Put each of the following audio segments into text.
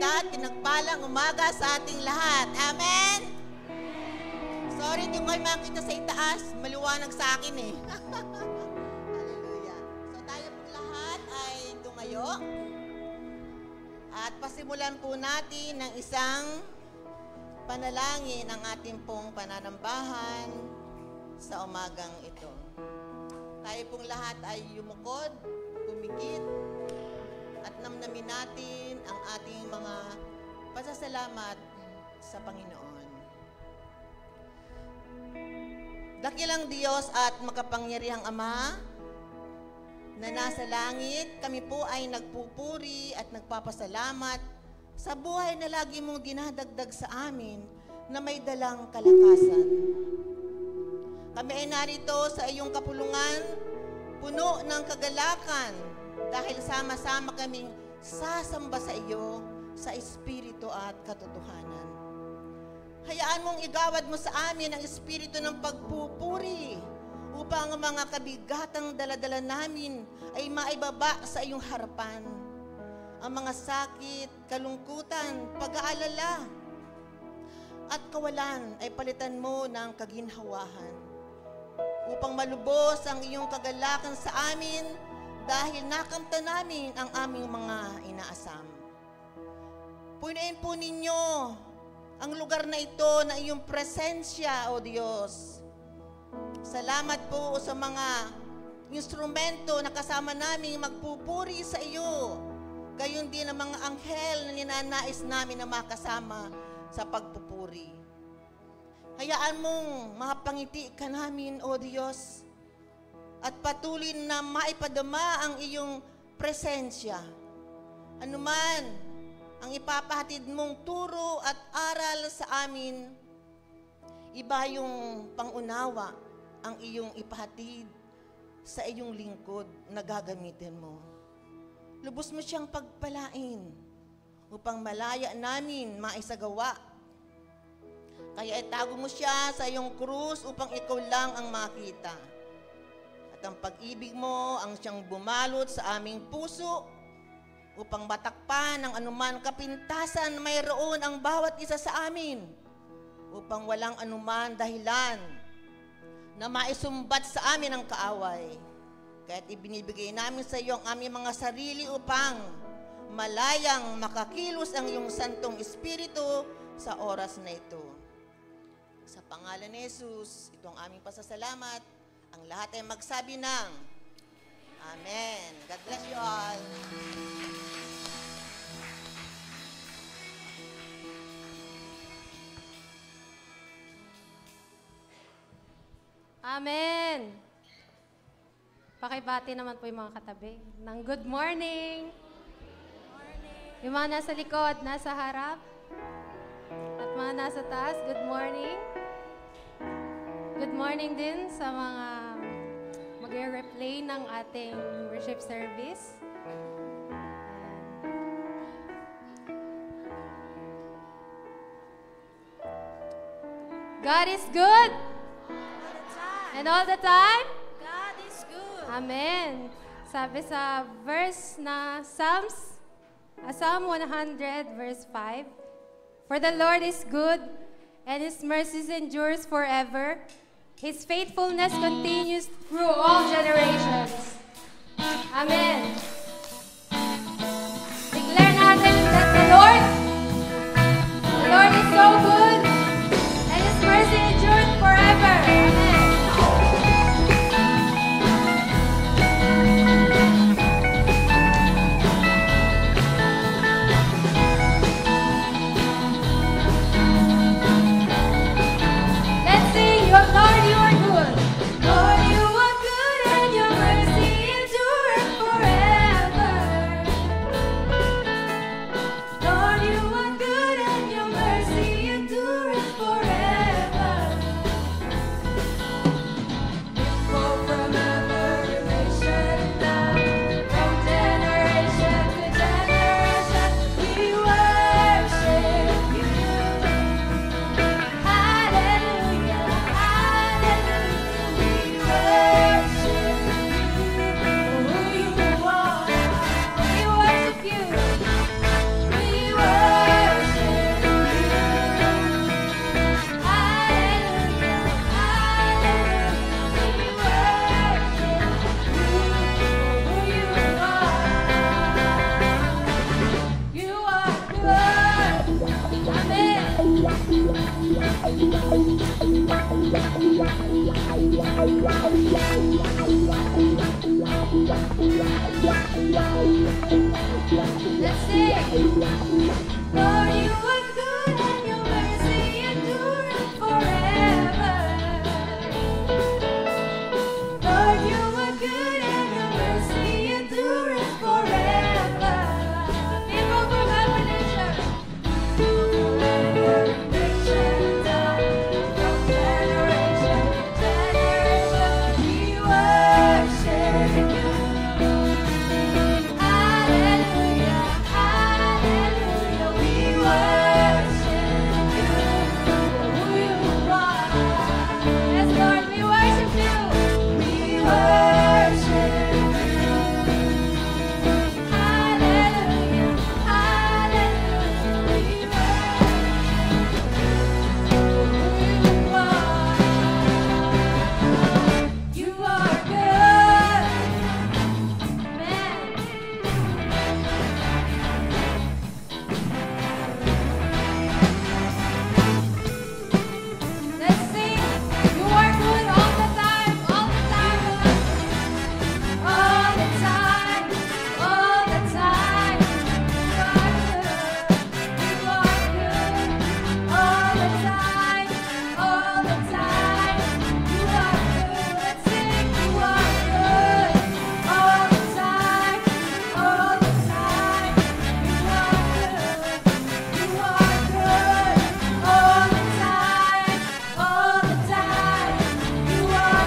maganda at pinagpalang umaga sa ating lahat. Amen? Sorry, hindi ko kayo makita sa itaas. Maliwanag sa akin eh. Hallelujah. So tayo po lahat ay tumayo. At pasimulan po natin ng isang panalangin ang ating pong pananambahan sa umagang ito. Tayo pong lahat ay yumukod, pumikit, at namnamin natin ang ating mga pasasalamat sa Panginoon. Dakilang Diyos at makapangyarihang Ama na nasa langit, kami po ay nagpupuri at nagpapasalamat sa buhay na lagi mong dinadagdag sa amin na may dalang kalakasan. Kami ay narito sa iyong kapulungan, puno ng kagalakan, dahil sama-sama kaming sasamba sa iyo sa espiritu at katotohanan. Hayaan mong igawad mo sa amin ang espiritu ng pagpupuri upang ang mga kabigatang daladala namin ay maibaba sa iyong harapan. Ang mga sakit, kalungkutan, pag-aalala at kawalan ay palitan mo ng kaginhawahan upang malubos ang iyong kagalakan sa amin dahil nakamta namin ang aming mga inaasam. Punuin po ninyo ang lugar na ito na iyong presensya, O Diyos. Salamat po sa mga instrumento na kasama naming magpupuri sa iyo. Gayon din ang mga anghel na ninanais namin na makasama sa pagpupuri. Hayaan mong mapangiti ka namin, O Diyos, at patuloy na maipadama ang iyong presensya. Anuman ang ipapahatid mong turo at aral sa amin, iba yung pangunawa ang iyong ipahatid sa iyong lingkod na gagamitin mo. Lubos mo siyang pagpalain upang malaya namin maisagawa. Kaya itago mo siya sa iyong krus upang ikaw lang ang makita. Ang pag-ibig mo ang siyang bumalot sa aming puso upang matakpan ang anuman kapintasan mayroon ang bawat isa sa amin upang walang anuman dahilan na maisumbat sa amin ang kaaway. Kaya't ibinibigay namin sa iyo ang aming mga sarili upang malayang makakilos ang iyong Santong Espiritu sa oras na ito. Sa pangalan ni Jesus, ito ang aming pasasalamat. Ang lahat ay magsabi ng Amen. God bless you all. Amen. Pakibati naman po yung mga katabi ng good morning. Yung mga nasa likod, nasa harap. At mga nasa taas, good morning. Good morning din sa mga mag-replay ng ating worship service. God is good. And all the time? God is good. Amen. Sabi sa verse na Psalm 100 verse 5, For the Lord is good, and His mercies endures forever. His faithfulness continues through all generations. Amen. Declare natin that the Lord is so good, and His mercy endures forever. Amen. Lord, you are good. Lord, you are good, and your mercy endures forever. Let's sing. Lord, you are good and your mercy endures forever. Lord, you are good and your mercy endures forever. People from every nation, from every nation, from generation to generation, we worship you. Hallelujah, hallelujah, we worship you for who you are. Yes, Lord, we worship you. We worship you. Hallelujah, hallelujah, we worship you. You are good. Amen. Let's sing. You are good all the time, all the time, all the time, all the time. You are good. All the time, all the time. You are good. Let's sing. You are good. All the time, all the time. You are good. You are good. All the time, all the time. You are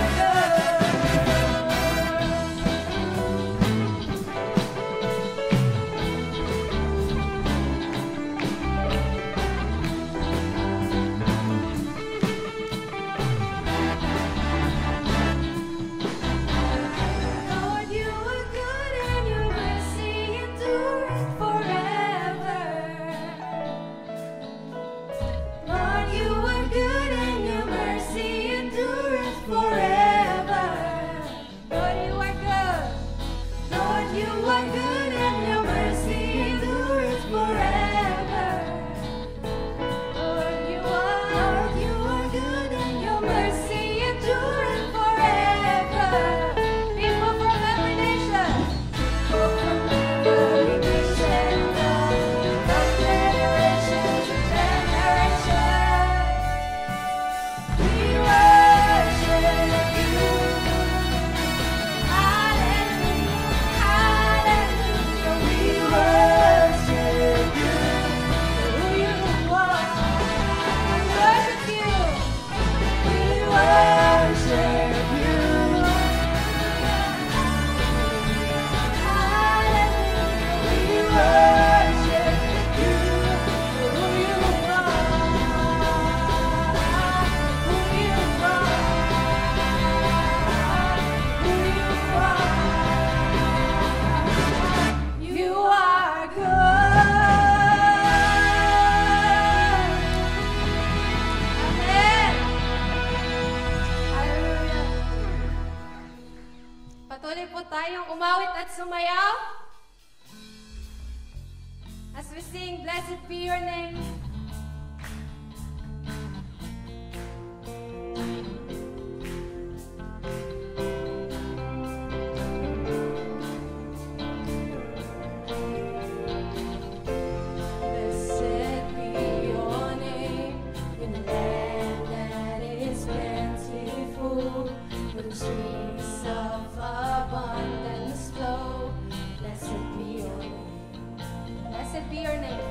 Lord, you are good and your mercy endures forever. Lord, you are good and your mercy endures forever. Lord, you are good. Lord, you are good and your mercy endures forever. Lord, you are good and your mercy endures forever. People from every nation, people from every nation, from generation to generation, we worship you. Hallelujah, hallelujah, we worship you for who you are. We worship you. We worship you. Hallelujah, we worship you for who you are. Who you are. Who you are. You are good. Amen. Hallelujah. Patuloy po tayong umawit at sumayaw as we sing, Blessed be your name. Blessed be your name in a land that is plentiful, where the streams of abundance flow. Blessed be your name. Blessed be your name.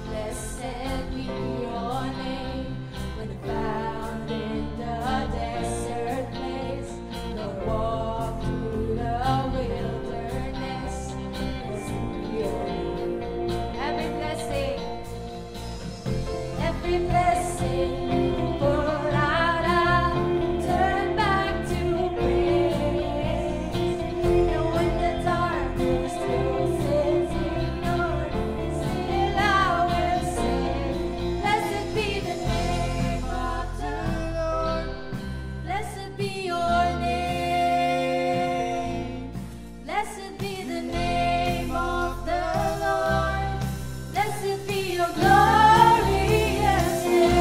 Blessed be your name when found in the desert place. Lord, walk through the wilderness. Blessed be your name. Every blessing you pour out, I'll turn back to praise. And when the darkness fills its ignored, still I will sing. Blessed be the name of the Lord. Blessed be your name. Blessed be the name of the Lord. Blessed be your glorious name.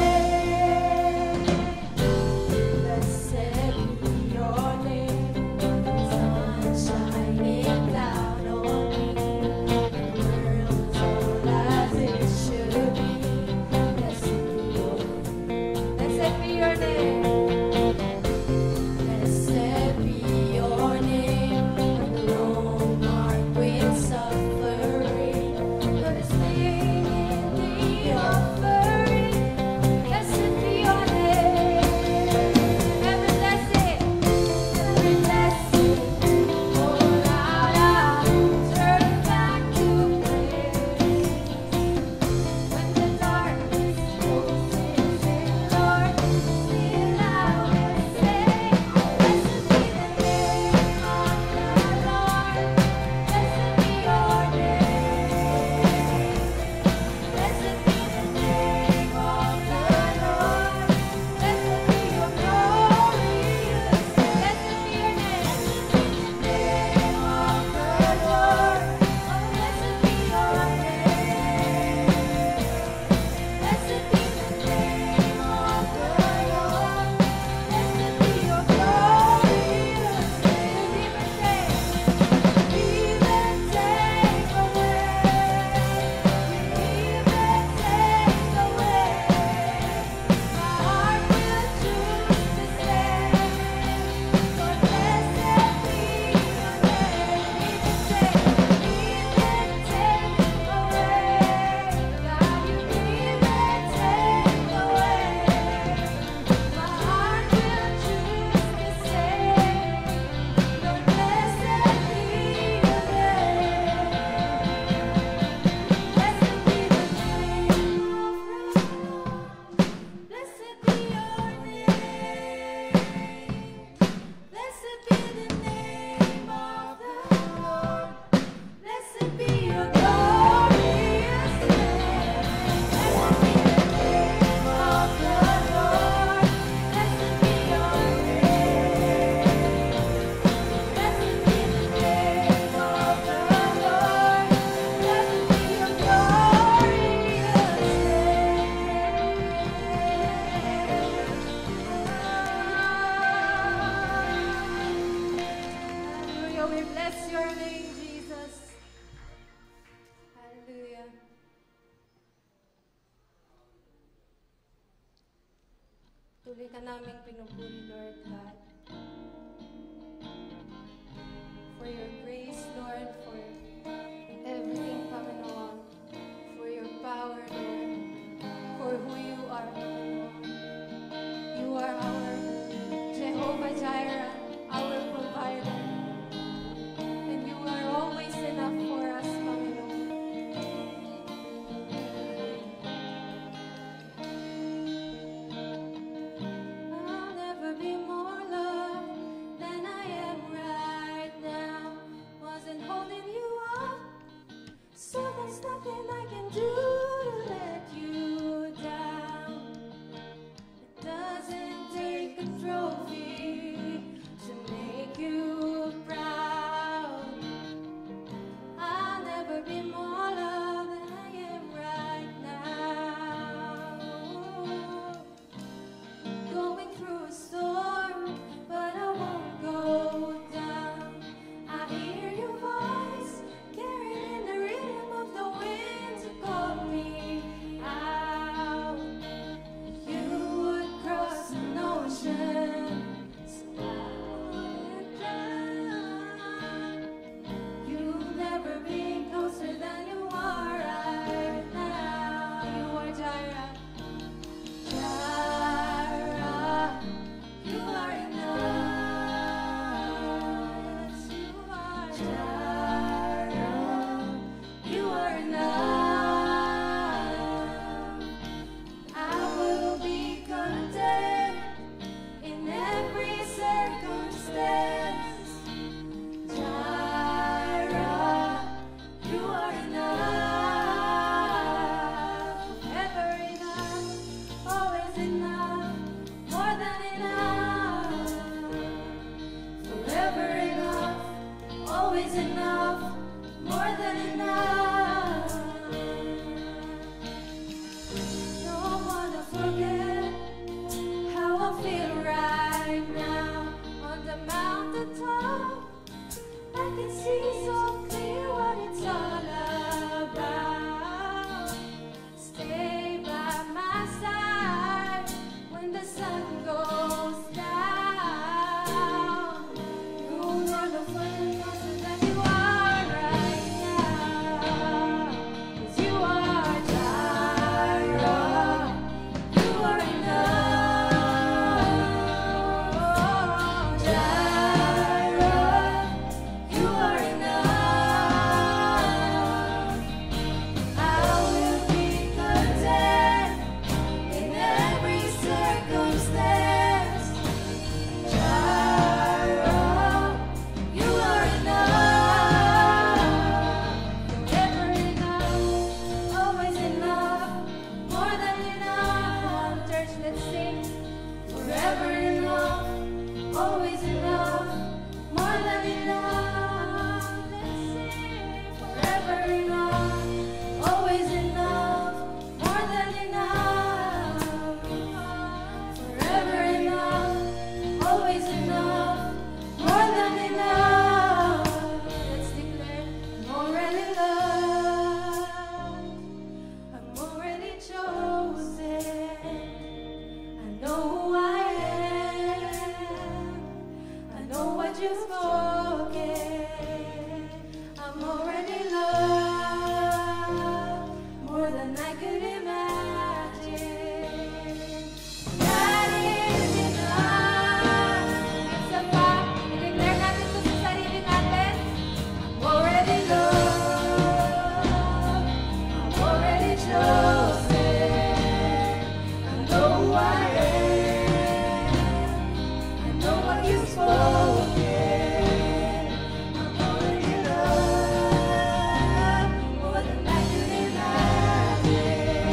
Patuloy ka naming pinupuri, Lord God. For your grace, Lord, for everything, Panginoon. For your power, Lord. For who you are, Panginoon. You are our Jehovah Jireh, our provider. And you are always enough for us, Panginoon. I'll never be more loved than I am right now. Wasn't holding you up, so there's nothing I can do to let you down. It doesn't take a trophy to make you proud. I'll never be more loved than I am right now. Going through a storm, but I won't go down. I hear your voice, carried in the rhythm of the wind to call me out. You would cross an ocean, so I wouldn't drown. You'll never be closer than you are right now. You are Jireh. Jireh, you are enough. Yes, you are Jireh. You are enough. I will be content in every circumstance. Jireh, you are enough. Ever enough, always enough, more than enough. Forever enough, always enough, more than enough. Don't wanna forget how I feel right now on the mountaintop. I can see so clear what it's all about. Stay by my side when the sun goes down. You'll never find closer than you are right now. 'Cause you are Jireh. You are enough. Jireh, you are enough. I will be content in every circumstance. Jireh, you are enough. Forever enough, always enough, more than enough. Church, let's sing. Forever enough, always enough, more than enough. Let's sing. Forever enough, always enough, more than enough. Forever enough, always enough, more than enough. Let's declare, I'm already loved. I'm already chosen. I know who I am. I know what you've spoken. I'm already loved more than I could imagine. That is enough. It's a fact. I-declare natin ito sa sarili natin. I'm already loved. I'm already chosen. I know who I am. I know what you've spoken. I'm already loved more than I could imagine.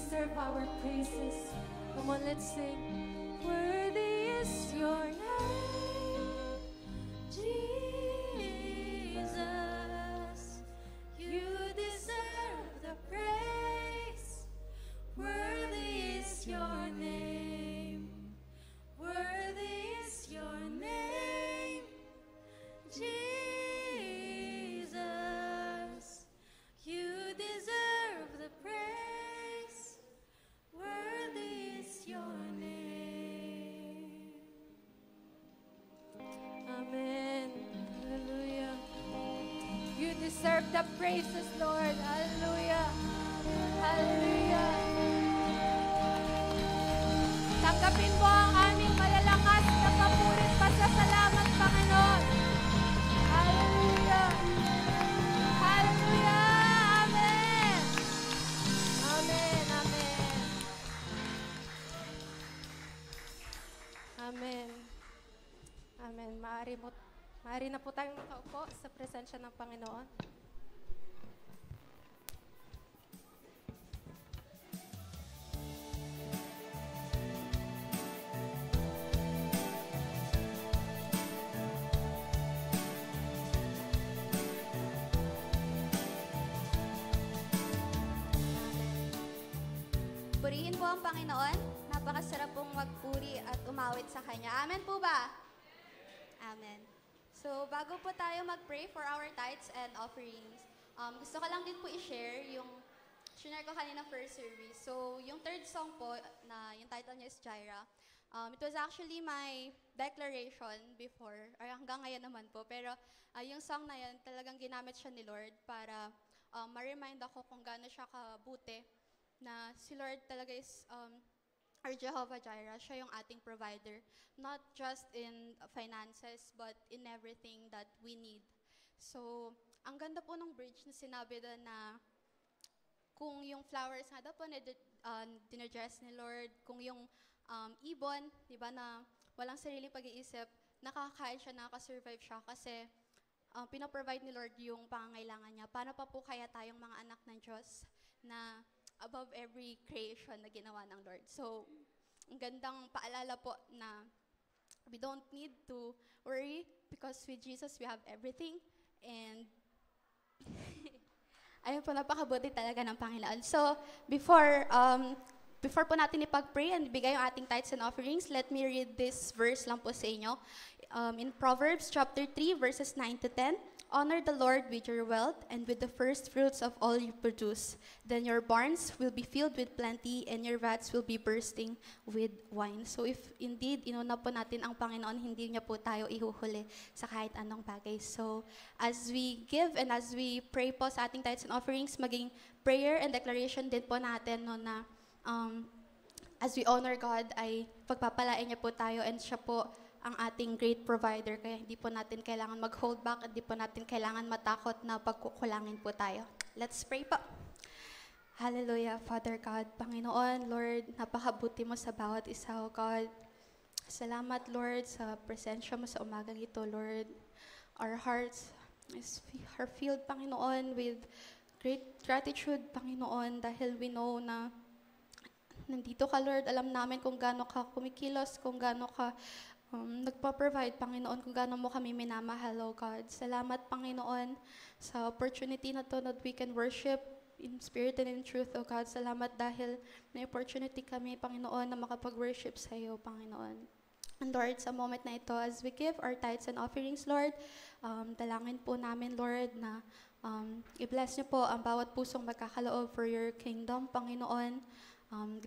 deserve our praises. Come on, let's sing. Worthy is your name, Jesus. You deserve the praise. Worthy is your name. Worthy is your name, Jesus. You deserve the praise. Worthy is your name. Amen. Hallelujah. You deserve the praises, Lord. Hallelujah. Hallelujah. Tanggapin mo ang aming malalakas na papurit pasasalamat, Panginoon. Hallelujah. Hallelujah. Amen. Amen. Amen. Amen. Amen. Maaari na po tayong makaupo sa presensya ng Panginoon. Purihin po ang Panginoon. Napakasarap pong magpuri at umawit sa Kanya. Amen po ba? Amen. So, bago po tayo mag-pray for our tithes and offerings, gusto ko lang din po i-share yung share ko kanina first service. So, yung third song po, na yung title niya is Jaira, it was actually my declaration before, or hanggang ngayon naman po. Pero yung song na yan, talagang ginamit siya ni Lord para ma-remind ako kung gaano siya kabuti, na si Lord talaga is our Jehovah Jireh. Siya yung ating provider. Not just in finances, but in everything that we need. So, ang ganda po ng bridge na sinabi doon na kung yung flowers nga daw po dinadress ni Lord, kung yung ibon, di ba, na walang sariling pag-iisip, nakakain siya, nakaka-survive siya kasi pinaprovide ni Lord yung pangangailangan niya. Paano pa po kaya tayong mga anak ng Diyos na above every creation na ginawa ng Lord. So, ang gandang paalala po na we don't need to worry because with Jesus we have everything. And ayun po, napakabuti talaga ng Panginoon. So, before po natin ipag-pray and bigay yung ating tithes and offerings, let me read this verse lang po sa inyo. In Proverbs chapter 3, verses 9 to 10, honor the Lord with your wealth and with the first fruits of all you produce. Then your barns will be filled with plenty and your vats will be bursting with wine. So if indeed, inuna po natin ang Panginoon, hindi niya po tayo ihuhuli sa kahit anong bagay. So as we give and as we pray po sa ating tithes and offerings, maging prayer and declaration din po natin no, na as we honor God ay pagpapalain niya po tayo and siya po ang ating great provider. Kaya hindi po natin kailangan mag-hold back, hindi po natin kailangan matakot na pagkukulangin po tayo. Let's pray po. Hallelujah, Father God, Panginoon, Lord, napakabuti mo sa bawat isa, O God. Salamat, Lord, sa presensya mo sa umagang ito, Lord. Our hearts are filled, Panginoon, with great gratitude, Panginoon, dahil we know na nandito ka, Lord. Alam namin kung gaano ka kumikilos, kung gaano ka nagpa-provide, Panginoon, kung gaano mo kami minamahal, O God. Salamat, Panginoon, sa opportunity na to that we can worship in spirit and in truth, O God. Salamat dahil may opportunity kami, Panginoon, na makapag-worship sa iyo, Panginoon. And Lord, sa moment na ito, as we give our tithes and offerings, Lord, dalangin po namin, Lord, na i-bless niyo po ang bawat pusong magkakaloob for your kingdom, Panginoon.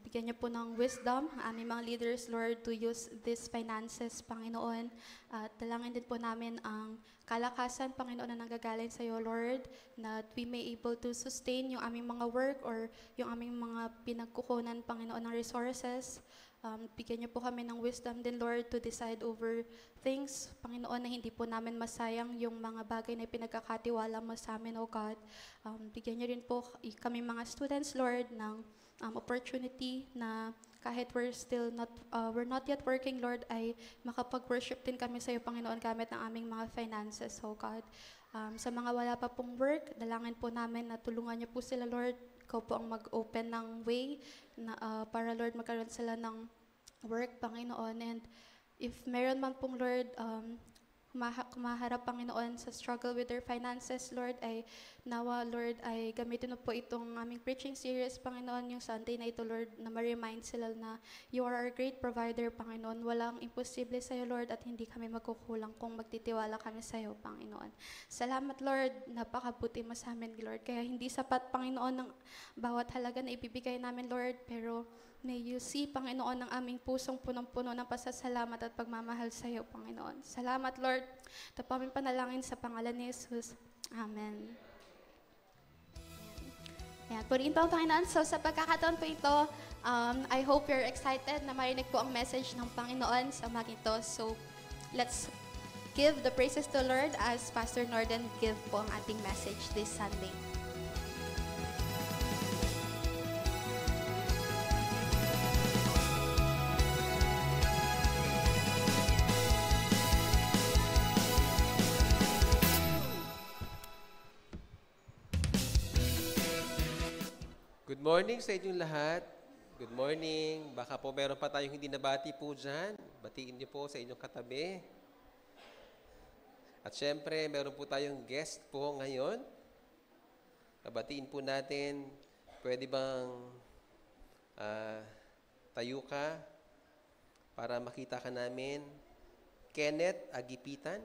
Bigyan niyo po ng wisdom ang aming mga leaders, Lord, to use these finances, Panginoon. At dalangin din po namin ang kalakasan, Panginoon, na nanggagaling sa iyo, Lord, that we may able to sustain yung aming mga work or yung aming mga pinagkukunan, Panginoon, ng resources. Bigyan niyo po kami ng wisdom din, Lord, to decide over things, Panginoon, na hindi po namin masayang yung mga bagay na pinagkakatiwala mo sa amin, O God. Bigyan niyo rin po kami mga students, Lord, ng opportunity na kahit we're not yet working, Lord, ay makapag-worship din kami sa iyo, Panginoon, gamit ng aming mga finances, O God. Sa mga wala pa pong work, dalangin po namin na tulungan niyo po sila, Lord, ikaw po ang mag-open ng way na, para Lord magkaroon sila ng work, Panginoon. And if meron man pong Lord, kumaharap, Panginoon, sa struggle with their finances, Lord, ay nawa, Lord, ay gamitin mo po itong aming preaching series, Panginoon, yung Sunday na ito, Lord, na ma-remind sila na you are our great provider, Panginoon. Walang imposible sa iyo, Lord, at hindi kami magkukulang kung magtitiwala kami sa iyo, Panginoon. Salamat, Lord, napakabuti mo sa amin, Lord. Kaya hindi sapat, Panginoon, ng bawat halaga na ibibigay namin, Lord, pero may you see, Panginoon, ng aming pusong punong-puno ng pasasalamat at pagmamahal sa iyo, Panginoon. Salamat, Lord. Ito po aming panalangin sa pangalan ni Jesus. Amen. Ayan, purihin po ang Panginoon. So, sa pagkakataon po ito, I hope you're excited na marinig po ang message ng Panginoon sa umagang ito. So, let's give the praises to the Lord as Pastor Norden give po ang ating message this Sunday. Good morning sa inyong lahat. Good morning. Baka po meron pa tayong hindi nabati po dyan. Batiin niyo po sa inyong katabi. At syempre, meron po tayong guest po ngayon. Babatiin po natin. Pwede bang tayo ka para makita ka namin? Kenneth Agipitan.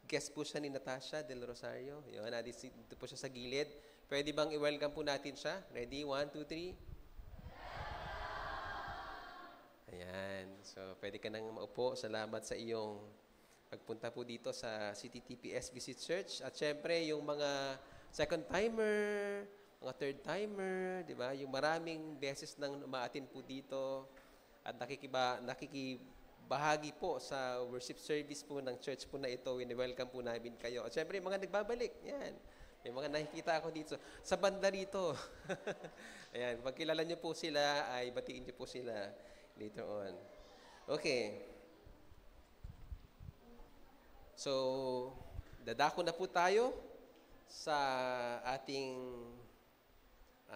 Guest po siya ni Natasha Del Rosario. Yun, dito po siya sa gilid. Pwede bang i-welcome po natin siya? Ready? 1, 2, 3. Ayan. So, pwede ka nang maupo. Salamat sa iyong pagpunta po dito sa City TPS Visit Church. At syempre, yung mga second-timer, mga third-timer, di ba? Yung maraming beses nang umaatin po dito at nakikibahagi po sa worship service po ng church po na ito. Wini-welcome po namin kayo. At syempre, yung mga nagbabalik. Yan. May mga nakikita ako dito. Sa banda rito. Ayan, pag kilala niyo po sila, ay batiin niyo po sila later on. Okay. So, dadako na po tayo sa ating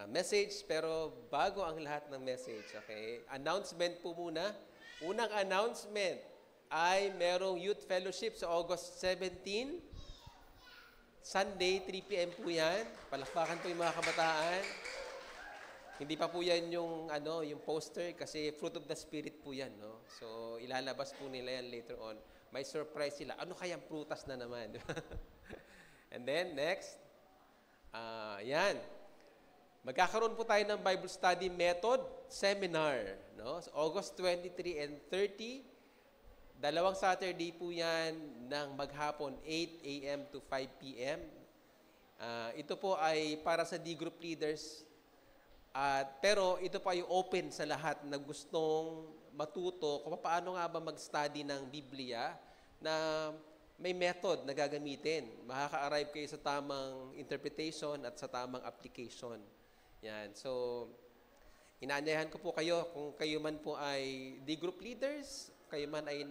message. Pero bago ang lahat ng message, okay? Announcement po muna. Unang announcement ay merong youth fellowship sa August 17. Sunday, 3 p.m. po yan. Palakpakan po yung mga kabataan. Hindi pa po yan yung poster kasi fruit of the spirit po yan, no? So, ilalabas po nila yan later on. May surprise sila. Ano kayang prutas na naman? And then, next. Yan. Magkakaroon po tayo ng Bible Study Method Seminar, no? So, August 23 and 30. Dalawang Saturday po yan ng maghapon, 8 a.m. to 5 p.m. Ito po ay para sa D-group leaders. Pero ito po ay open sa lahat na gustong matuto kung paano nga ba mag-study ng Biblia na may method na gagamitin. Makaka-arrive kayo sa tamang interpretation at sa tamang application. Yan. So, inaanyayahan ko po kayo kung kayo man po ay D-group leaders, kayo man ay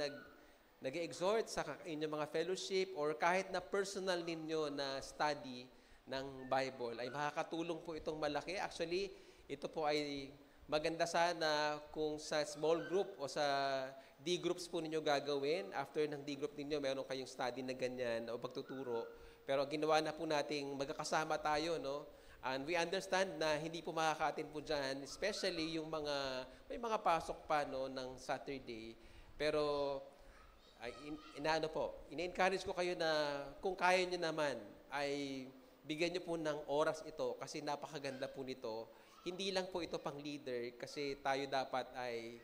nag-exhort sa inyong mga fellowship or kahit na personal ninyo na study ng Bible, ay makakatulong po itong malaki. Actually, ito po ay maganda sana kung sa small group o sa D-groups po ninyo gagawin. After ng D-group ninyo, meron kayong study na ganyan o pagtuturo. Pero ginawa na po nating magkakasama tayo, no? And we understand na hindi po makaka-attend po dyan, especially yung may mga pasok pa, no, ng Saturday. Pero, ina-encourage ko kayo na kung kaya nyo naman, ay bigyan nyo po ng oras ito kasi napakaganda po nito. Hindi lang po ito pang leader kasi tayo dapat ay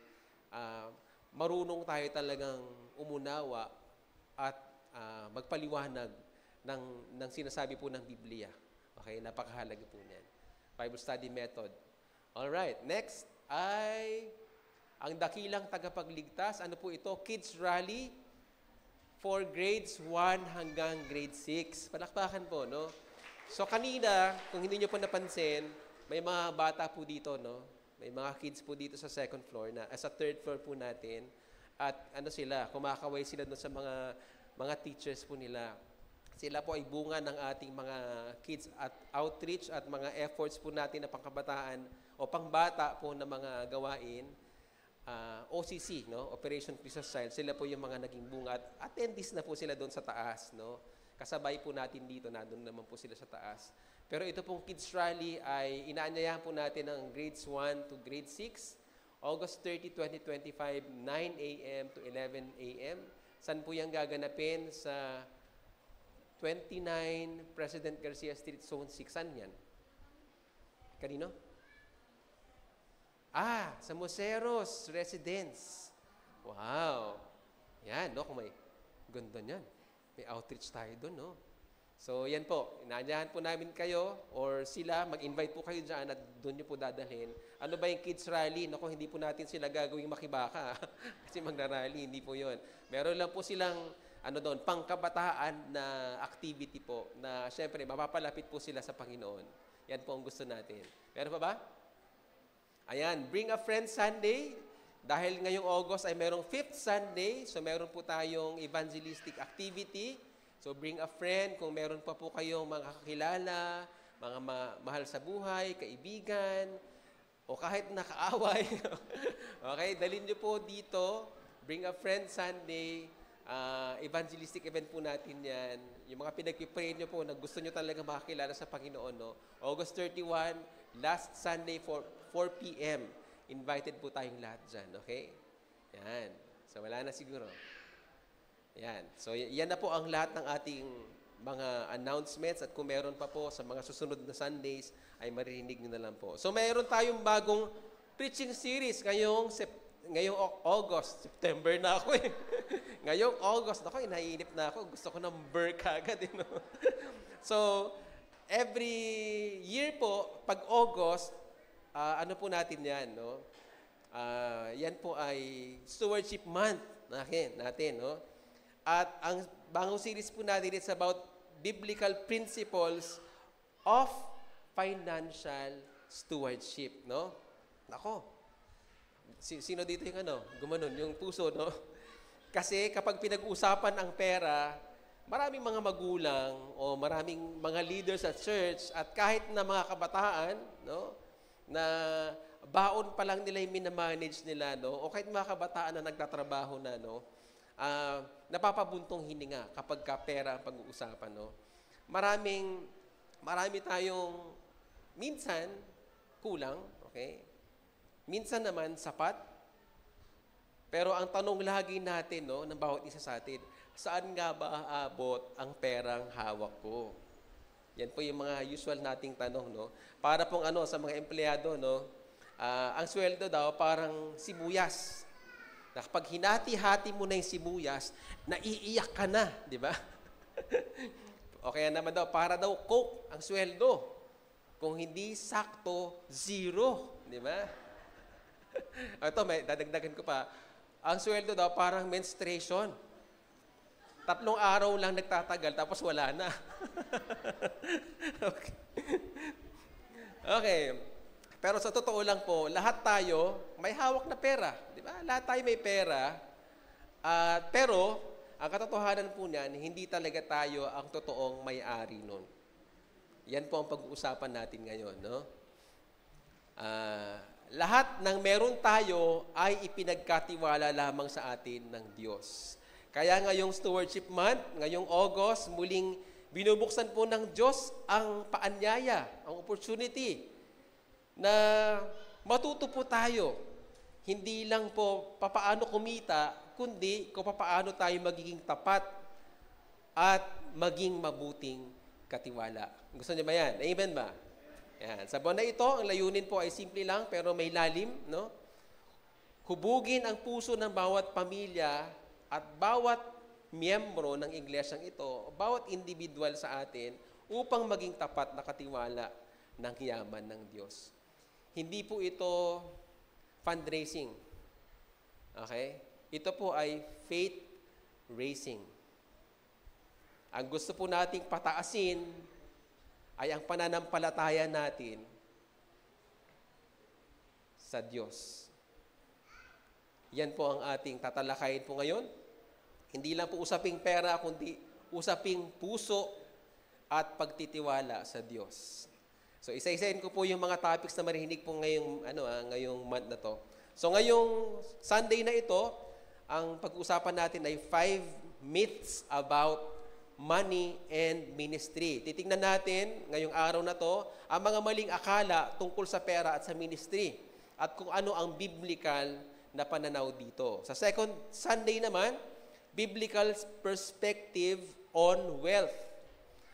marunong tayo talagang umunawa at magpaliwanag ng sinasabi po ng Biblia. Okay, napakahalaga po niyan. Bible study method. Alright, next ay ang dakilang tagapagligtas. Ano po ito? Kids Rally for grades 1 hanggang grade 6. Palakpakan po, no? So kanina, kung hindi nyo pa napansin, may mga bata po dito, no? May mga kids po dito sa second floor, sa third floor po natin. At ano sila, kumakaway sila doon sa mga teachers po nila. Sila po ay bunga ng ating mga kids at outreach at mga efforts po natin na pangkabataan o pangbata po na mga gawain. OCC, no? Operation Christmas Child, sila po yung mga naging bunga at attendees na po sila doon sa taas, no? Kasabay po natin dito, nandun naman po sila sa taas. Pero ito pong Kids Rally ay inaanyayahan po natin ng grades 1 to grade 6, August 30, 2025, 9 a.m. to 11 a.m. Saan po yung gaganapin? Sa 29 President Garcia Street, Zone 6. Saan yan? Kanino? Sa Museros Residence. Wow. Yan, no? Kung may ganda niyan. May outreach tayo doon, no? So, yan po. Inaanyahan po namin kayo or sila, mag-invite po kayo dyan at doon nyo po dadalhin. Ano ba yung kids rally? Naku, hindi po natin sila gagawing makibaka. Kasi magra-rally, hindi po yon. Meron lang po silang pangkabataan na activity po na syempre, mapapalapit po sila sa Panginoon. Yan po ang gusto natin. Meron pa ba? Ayan, Bring a Friend Sunday. Dahil ngayong August ay merong 5th Sunday, so meron po tayong evangelistic activity. So bring a friend, kung meron pa po kayong mga kakilala, mga mahal sa buhay, kaibigan, o kahit nakaaway. Okay, dalhin nyo po dito. Bring a Friend Sunday. Evangelistic event po natin yan. Yung mga pinag-pray nyo po na gusto nyo talaga makakilala sa Panginoon. No? August 31, last Sunday for 4 p.m. Invited po tayong lahat dyan. Okay? Yan. So wala na siguro. Yan. So yan na po ang lahat ng ating mga announcements at kung meron pa po sa mga susunod na Sundays ay maririnig nyo na lang po. So mayroon tayong bagong preaching series ngayong August. September na ako eh. Ngayong August, ako, naiinip na ako. Gusto ko ng burk agad. You know? So, every year po, pag August, ano po natin yan, no? Yan po ay Stewardship Month natin, no? At ang bagong series po natin is about biblical principles of financial stewardship, no? Nako, sino dito yung gumanon, yung puso, no? Kasi kapag pinag-usapan ang pera, maraming mga magulang o maraming mga leaders at church at kahit na mga kabataan, no? Na baon pa lang nila yung minamanage nila, no? O kahit mga kabataan na nagtatrabaho na, no? Napapabuntong hininga kapag ka pera ang pag-uusapan, no? Marami tayong minsan kulang, okay? Minsan naman sapat. Pero ang tanong lagi natin, no, ng bawat isa sa atin, saan nga ba aabot ang perang hawak ko? Yan po yung mga usual nating tanong, no? Para pong sa mga empleyado, no, ang sweldo daw parang sibuyas. Na kapag hinati-hati mo na yung sibuyas, naiiyak ka na, di ba? O kaya naman daw, para daw Coke ang sweldo. Kung hindi sakto, zero, di ba? Ito, may dadagdagan ko pa. Ang sweldo daw parang menstruation. 3 araw lang nagtatagal, tapos wala na. Okay. Okay. Pero sa totoo lang po, lahat tayo may hawak na pera. Di ba? Lahat tayo may pera. Pero, ang katotohanan po niyan, hindi talaga tayo ang totoong may-ari nun. Yan po ang pag-uusapan natin ngayon, no? Lahat ng meron tayo ay ipinagkatiwala lamang sa atin ng Diyos. Kaya ngayong Stewardship Month, ngayong August, muling binubuksan po ng Diyos ang paanyaya, ang opportunity na matuto po tayo. Hindi lang po papaano kumita, kundi kung papaano tayo magiging tapat at maging mabuting katiwala. Gusto niyo ba yan? Amen ba? Yan. Sa buwan na ito, ang layunin po ay simple lang pero may lalim, no? Hubugin ang puso ng bawat pamilya at bawat miyembro ng iglesyang ito, bawat individual sa atin upang maging tapat na katiwala ng yaman ng Diyos. Hindi po ito fundraising. Okay? Ito po ay faith raising. Ang gusto po nating pataasin ay ang pananampalataya natin sa Diyos. Yan po ang ating tatalakayin po ngayon. Hindi lang po usaping pera, kundi usaping puso at pagtitiwala sa Diyos. So isa-isahin ko po yung mga topics na marinig po ngayong month na to. So ngayong Sunday na ito, ang pag-uusapan natin ay 5 myths about money and ministry. Titingnan natin ngayong araw na to ang mga maling akala tungkol sa pera at sa ministry at kung ano ang biblical na pananaw dito. Sa second Sunday naman, biblical perspective on wealth.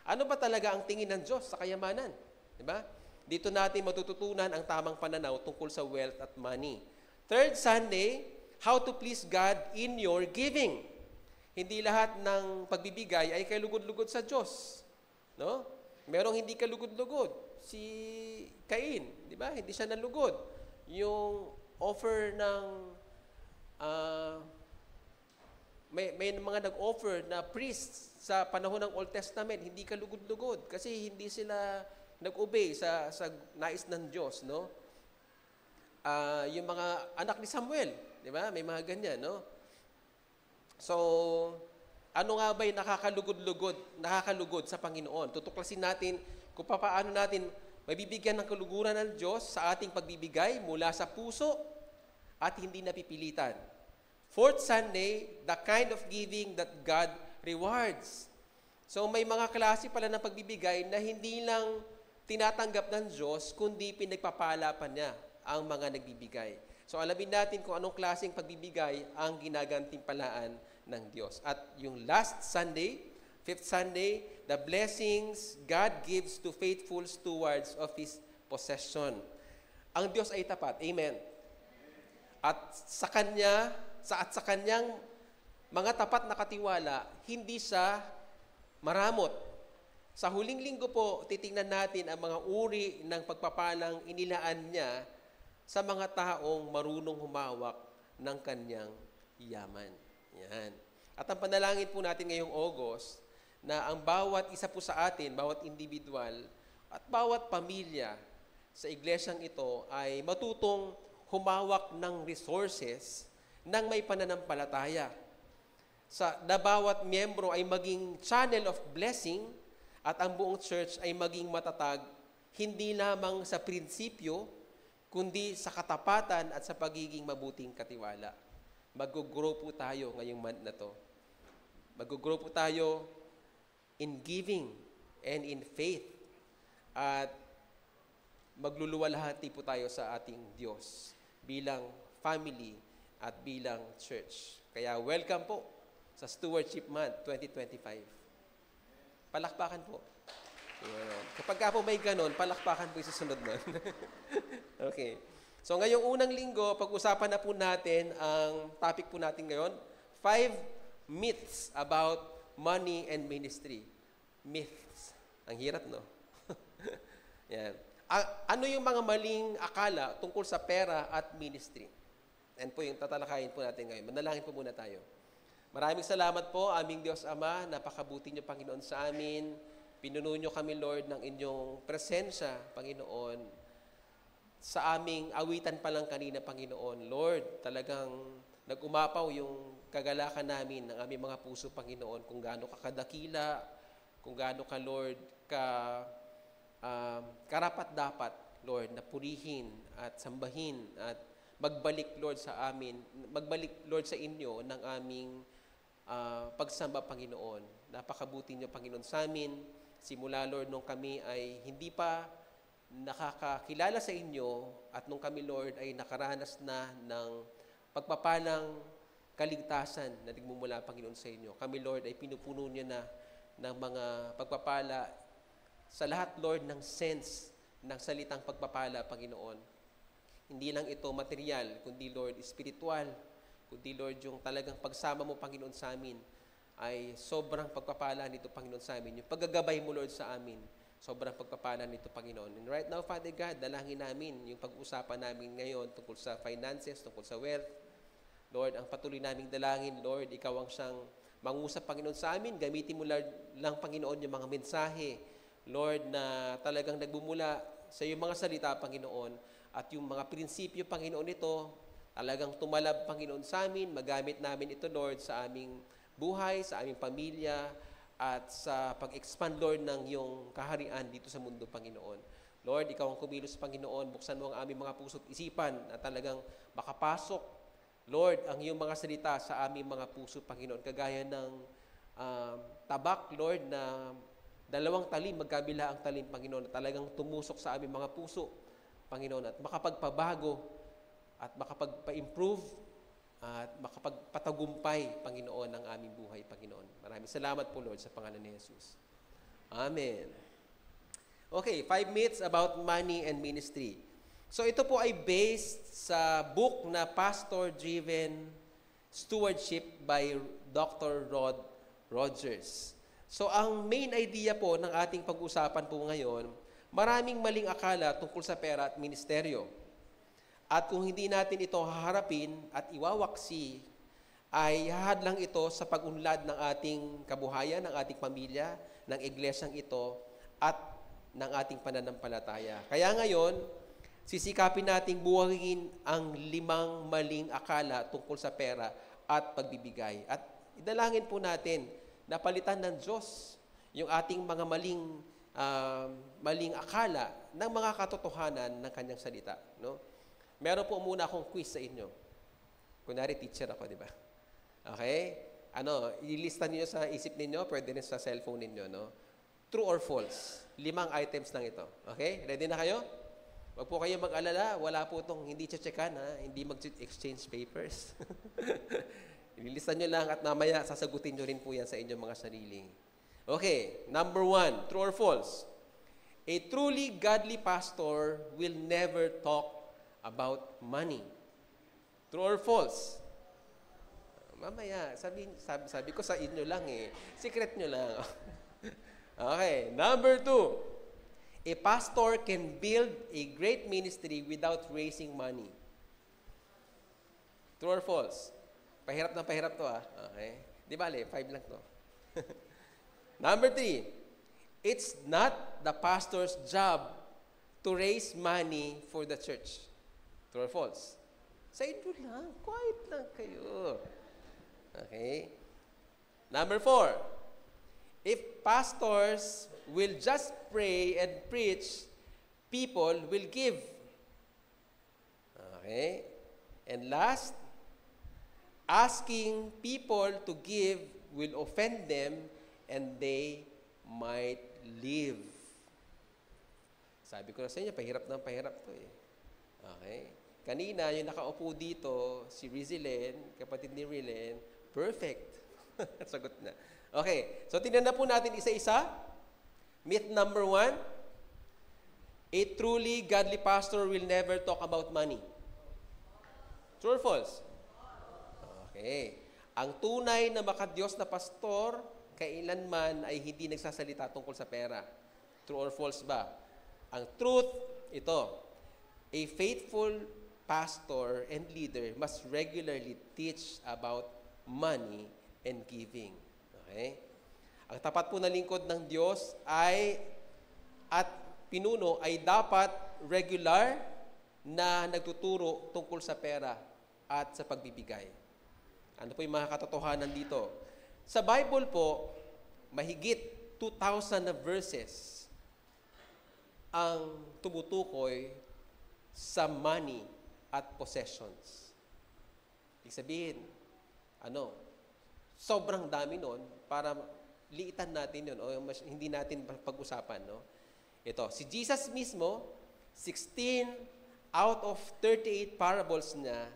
Ano ba talaga ang tingin ng Diyos sa kayamanan? Diba? Dito natin matututunan ang tamang pananaw tungkol sa wealth at money. Third Sunday, how to please God in your giving. Hindi lahat ng pagbibigay ay kalugod-lugod sa Diyos. No? Merong hindi kalugod-lugod. Si Cain, di ba? Hindi siya nalugod. Yung offer ng may mga nag-offer na priests sa panahon ng Old Testament, hindi kalugod-lugod kasi hindi sila nag-obey sa nais ng Diyos, no? Yung mga anak ni Samuel, di ba? May mga ganyan, no? So, ano nga ba'y nakakalugod sa Panginoon? Tutuklasin natin kung paano natin mabibigyan ng kaluguran ng Diyos sa ating pagbibigay mula sa puso at hindi napipilitan. Fourth Sunday, the kind of giving that God rewards. So may mga klase pala ng pagbibigay na hindi lang tinatanggap ng Diyos, kundi pinagpapala pa niya ang mga nagbibigay. So alamin natin kung anong klaseng pagbibigay ang ginagantimpalaan ng Diyos. At yung last Sunday, fifth Sunday, the blessings God gives to faithful stewards of His possession. Ang Diyos ay tapat. Amen. At sa Kanyang mga tapat na katiwala, hindi siya maramot. Sa huling linggo po, titingnan natin ang mga uri ng pagpapalang inilaan niya sa mga taong marunong humawak ng Kanyang yaman. Yan. At ang panalangin po natin ngayong August, na ang bawat isa po sa atin, bawat individual, at bawat pamilya sa iglesyang ito ay matutong humawak ng resources ng may pananampalataya. Na bawat miyembro ay maging channel of blessing at ang buong church ay maging matatag hindi lamang sa prinsipyo, kundi sa katapatan at sa pagiging mabuting katiwala. Mag-grow po tayo ngayong month na to. Mag-grow po tayo in giving and in faith. At magluluwalhati po tayo sa ating Diyos bilang family at bilang church. Kaya welcome po sa Stewardship Month 2025. Palakpakan po. Ayan. Kapag ka po may ganon, palakpakan po yung susunod nun. Okay. So ngayong unang linggo, pag-usapan na po natin ang topic po natin ngayon, 5 myths about money and ministry. Myths. Ang hirap, no? Yan. Ano yung mga maling akala tungkol sa pera at ministry? Yan po yung tatalakayin po natin ngayon. Manalangin po muna tayo. Maraming salamat po, aming Diyos Ama, napakabuti niyo, Panginoon, sa amin. Pinuno niyo kami, Lord, ng inyong presensya, Panginoon, sa aming awitan pa lang kanina, Panginoon. Lord, talagang nag-umapaw yung kagalakan namin ng aming mga puso, Panginoon, kung gaano ka kadakila, kung gaano ka, Lord, karapat-dapat, Lord, na purihin at sambahin at magbalik, Lord, sa amin, magbalik, Lord, sa inyo ng aming pagsamba, Panginoon. Napakabuti niyo, Panginoon, sa amin. Simula, Lord, nung kami ay hindi pa nakakakilala sa inyo at nung kami, Lord, ay nakaranas na ng pagpapalang kaligtasan na nagmumula, Panginoon, sa inyo. Kami, Lord, ay pinupuno niyo na ng mga pagpapala sa lahat, Lord, ng sense ng salitang pagpapala, Panginoon. Hindi lang ito material, kundi, Lord, spiritual. Kundi, Lord, yung talagang pagsama mo, Panginoon, sa amin ay sobrang pagpapala nito, Panginoon, sa amin. Yung paggagabay mo, Lord, sa amin, sobrang pagpapala nito, Panginoon. And right now, Father God, dalangin namin yung pag-usapan namin ngayon tungkol sa finances, tungkol sa wealth. Lord, ang patuloy naming dalangin, Lord, ikaw ang siyang mangusap, Panginoon, sa amin. Gamitin mo lang, Panginoon, yung mga mensahe, Lord, na talagang nagbumula sa iyong mga salita, Panginoon, at yung mga prinsipyo, Panginoon, ito, talagang tumalab, Panginoon, sa amin. Magamit namin ito, Lord, sa aming buhay, sa aming pamilya, at sa pag-expand, Lord, ng iyong kaharian dito sa mundo, Panginoon. Lord, Ikaw ang kumilos, Panginoon. Buksan mo ang aming mga puso't isipan na talagang makapasok, Lord, ang iyong mga salita sa aming mga puso, Panginoon. Kagaya ng tabak, Lord, na 2 talim, magkabila ang talim, Panginoon, na talagang tumusok sa aming mga puso, Panginoon, at makapagpabago at makapagpa-improve at makapagpatagumpay, Panginoon, ang aming buhay, Panginoon. Maraming salamat po, Lord, sa pangalan ni Jesus. Amen. Okay, 5 minutes about money and ministry. So ito po ay based sa book na Pastor-Driven Stewardship by Dr. Rod Rogers. So ang main idea po ng ating pag-usapan po ngayon, maraming maling akala tungkol sa pera at ministeryo. At kung hindi natin ito haharapin at iwawaksi, ay hahadlang ito sa pag-unlad ng ating kabuhayan, ng ating pamilya, ng iglesyang ito, at ng ating pananampalataya. Kaya ngayon, sisikapin nating buhayin ang 5 maling akala tungkol sa pera at pagbibigay. At idalangin po natin na palitan ng Diyos yung ating mga maling akala ng mga katotohanan ng Kanyang salita. No? Meron po muna akong quiz sa inyo. Kunwari, teacher ako, di ba? Okay? Ilista niyo sa isip ninyo, pwede rin sa cellphone ninyo, no? True or false? 5 items lang ito. Okay? Ready na kayo? Wag po kayo mag-alala. Wala po itong hindi checkan, ha? Hindi mag-exchange papers. Ililista nyo lang at mamaya sasagutin nyo rin po yan sa inyong mga sarili. Okay. Number 1. True or false? A truly godly pastor will never talk about money. True or false? Mamaya, sabi ko sa inyo lang eh. Secret nyo lang. Okay. Number 2. A pastor can build a great ministry without raising money. True or false? Pahirap na pahirap to, Okay. Di bale, 5 lang to. Number 3. It's not the pastor's job to raise money for the church. True or false? Sa inyo lang. Quiet lang kayo. Okay. Number 4. If pastors will just pray and preach, people will give. Okay. And last, asking people to give will offend them and they might leave. Sabi ko na sa inyo, pahirap to eh. Okay. Kanina, yung nakaupo dito, si Rizelen, kapatid ni Rilen, perfect. Sagot na. Okay. So, tingnan na po natin isa-isa. Myth number 1, a truly godly pastor will never talk about money. True or false? Okay. Ang tunay na makadiyos na pastor, kailanman ay hindi nagsasalita tungkol sa pera. True or false ba? Ang truth, ito. A faithful pastor and leader must regularly teach about money and giving. Okay? Ang tapat po na lingkod ng Diyos at pinuno ay dapat regular na nagtuturo tungkol sa pera at sa pagbibigay. Ano po yung mga katotohanan dito? Sa Bible po, mahigit 2,000 na verses ang tumutukoy sa money at possessions. Ibig sabihin, sobrang dami nun para liitan natin yun o hindi natin pag-usapan. No? Ito, si Jesus mismo, 16 out of 38 parables na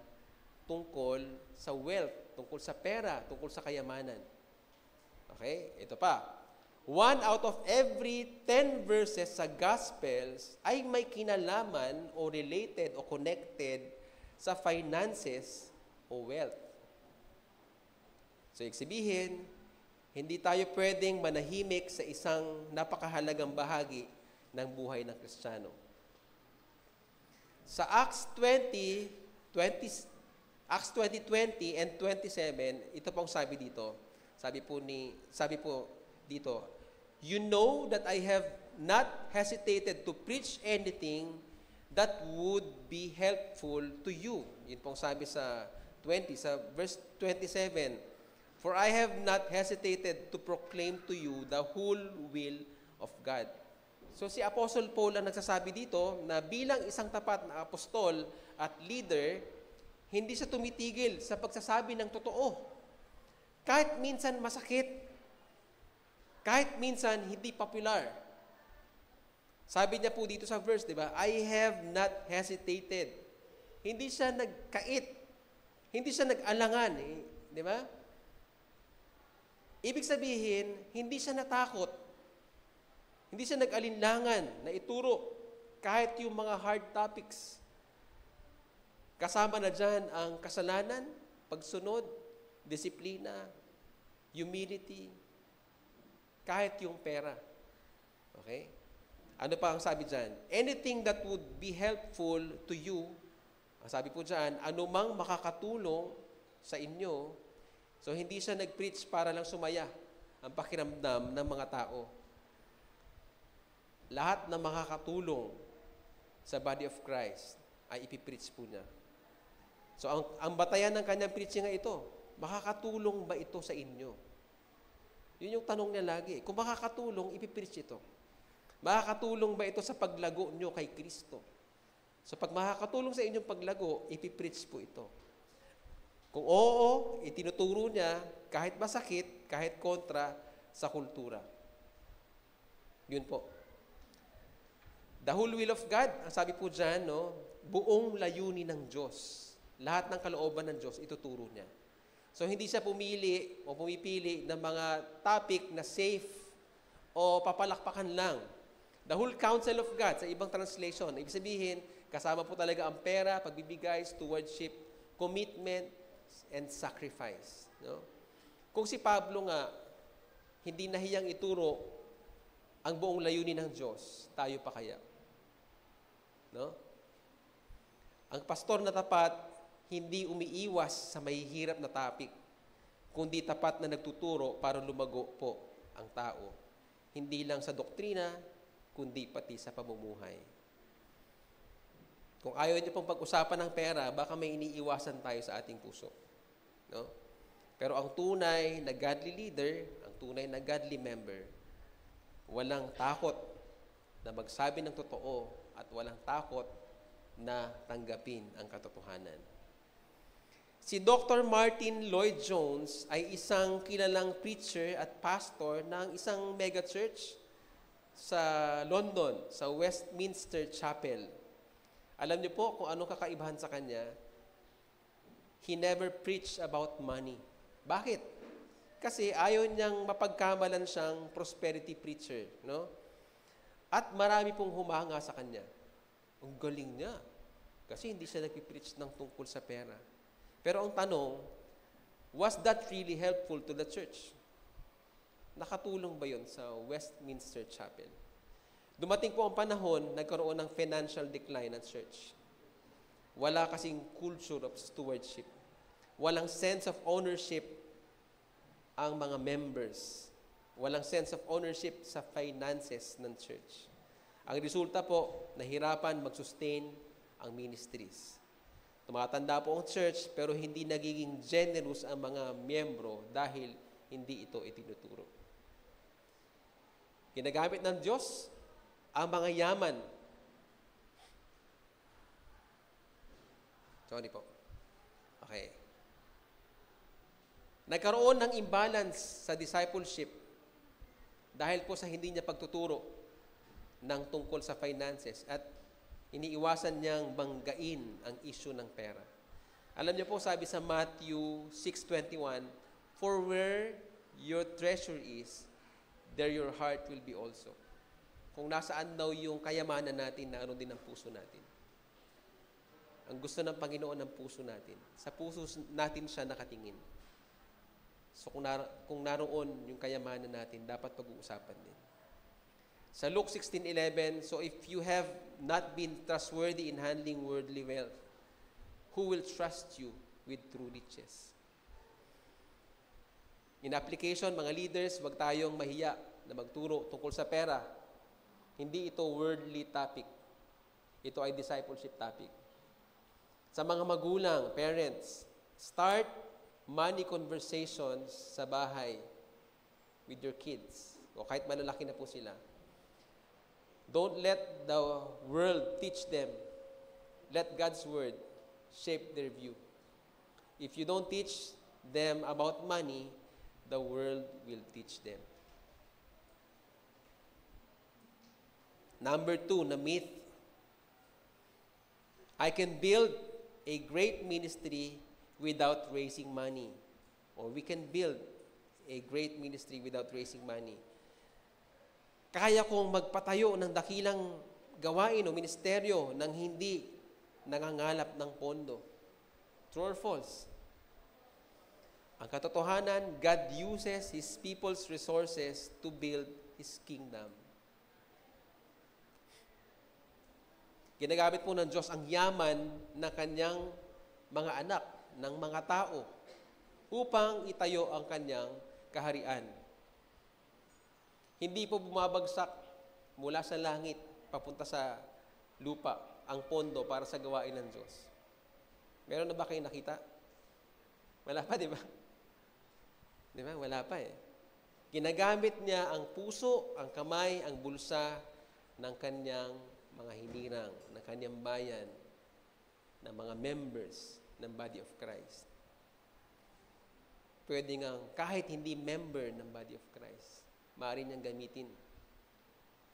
tungkol sa wealth, tungkol sa pera, tungkol sa kayamanan. Okay? Ito pa. 1 out of every 10 verses sa Gospels ay may kinalaman o related o connected sa finances o wealth. So, ibig sabihin, hindi tayo pwedeng manahimik sa isang napakahalagang bahagi ng buhay ng Kristiyano. Sa Acts 20, 20 and 27, ito pong sabi dito. Sabi po dito, you know that I have not hesitated to preach anything that would be helpful to you. Yun pong sabi sa 20, sa verse 27. For I have not hesitated to proclaim to you the whole will of God. So si Apostle Paul ang nagsasabi dito na bilang isang tapat na apostol at leader, hindi siya tumitigil sa pagsasabi ng totoo. Kahit minsan masakit, kahit minsan hindi popular. Sabi niya po dito sa verse, di ba? I have not hesitated. Hindi siya nagkait. Hindi siya nag-alangan. Di ba? Ibig sabihin, hindi siya natakot. Hindi siya nag-alinlangan na ituro kahit yung mga hard topics. Kasama na dyan ang kasalanan, pagsunod, disiplina, humility, kahit yung pera. Okay? Ano pa ang sabi dyan? Anything that would be helpful to you, ang sabi po dyan, anumang makakatulong sa inyo. So, hindi siya nag-preach para lang sumaya ang pakiramdam ng mga tao. Lahat na makakatulong sa body of Christ ay ipipreach po niya. So, ang batayan ng kanyang preaching nga ito, makakatulong ba ito sa inyo? Yun yung tanong niya lagi. Kung makakatulong, ipipreach ito. Makakatulong ba ito sa paglago nyo kay Kristo? So, pag makakatulong sa inyong paglago, ipipreach po ito. Kung oo, itinuturo niya kahit masakit, kahit kontra sa kultura. Yun po. The whole will of God, ang sabi po dyan, no, buong layunin ng Diyos. Lahat ng kalooban ng Diyos, ituturo niya. So, hindi siya pumili o pumipili ng mga topic na safe o papalakpakan lang. The whole counsel of God, sa ibang translation, ibig sabihin, kasama po talaga ang pera, pagbibigay, stewardship, commitment, and sacrifice. No? Kung si Pablo nga, hindi nahiyang ituro ang buong layunin ng Diyos, tayo pa kaya? No? Ang pastor na tapat, hindi umiiwas sa mahihirap na topic, kundi tapat na nagtuturo para lumago po ang tao. Hindi lang sa doktrina, kundi pati sa pamumuhay. Kung ayaw niyo pong pag-usapan ng pera, baka may iniiwasan tayo sa ating puso. No? Pero ang tunay na godly leader, ang tunay na godly member, walang takot na magsabi ng totoo at walang takot na tanggapin ang katotohanan. Si Dr. Martin Lloyd-Jones ay isang kilalang preacher at pastor ng isang mega church sa London, sa Westminster Chapel. Alam niyo po kung anong kakaibahan sa kanya? He never preached about money. Bakit? Kasi ayaw niyang mapagkamalan siyang prosperity preacher, no? At marami pong humanga sa kanya. Ang galing niya. Kasi hindi siya nagpipreach ng tungkol sa pera. Pero ang tanong, was that really helpful to the church? Nakatulong ba yun sa Westminster Chapel? Dumating po ang panahon, nagkaroon ng financial decline ng church. Wala kasing culture of stewardship. Walang sense of ownership ang mga members. Walang sense of ownership sa finances ng church. Ang resulta po, nahirapan mag-sustain ang ministries. Tumatanda po ang church, pero hindi nagiging generous ang mga miyembro dahil hindi ito itinuturo. Ginagamit ng Diyos ang mga yaman. Sorry po. Okay. Nagkaroon ng imbalance sa discipleship dahil po sa hindi niya pagtuturo ng tungkol sa finances at iniiwasan niyang banggain ang issue ng pera. Alam niyo po, sabi sa Matthew 6:21, "For where your treasure is, there your heart will be also." Kung nasaan daw yung kayamanan natin, naroon din ang puso natin. Ang gusto ng Panginoon ng puso natin. Sa puso natin siya nakatingin. So kung naroon yung kayamanan natin, dapat pag-uusapan din. Sa Luke 16:11, "So if you have not been trustworthy in handling worldly wealth, who will trust you with true riches?" In application, mga leaders, wag tayong mahiya na magturo tungkol sa pera. Hindi ito worldly topic. Ito ay discipleship topic. Sa mga magulang, parents, start money conversations sa bahay with your kids, o kahit malalaki na po sila. Don't let the world teach them. Let God's word shape their view. If you don't teach them about money, the world will teach them. Number 2, na myth. I can build a great ministry without raising money. Or we can build a great ministry without raising money. Kaya kong magpatayo ng dakilang gawain o ministeryo nang hindi nangangalap ng pondo. True or false? Ang katotohanan, God uses His people's resources to build His kingdom. Ginagamit po ng Diyos ang yaman ng kanyang mga anak, ng mga tao, upang itayo ang kanyang kaharian. Hindi po bumabagsak mula sa langit papunta sa lupa ang pondo para sa gawain ng Diyos. Meron na ba kayo nakita? Wala pa, di ba? Di ba? Wala pa eh. Ginagamit niya ang puso, ang kamay, ang bulsa ng kanyang mga hinirang, ng kanyang bayan, ng mga members ng body of Christ. Pwede nga, kahit hindi member ng body of Christ, maaari niyang gamitin.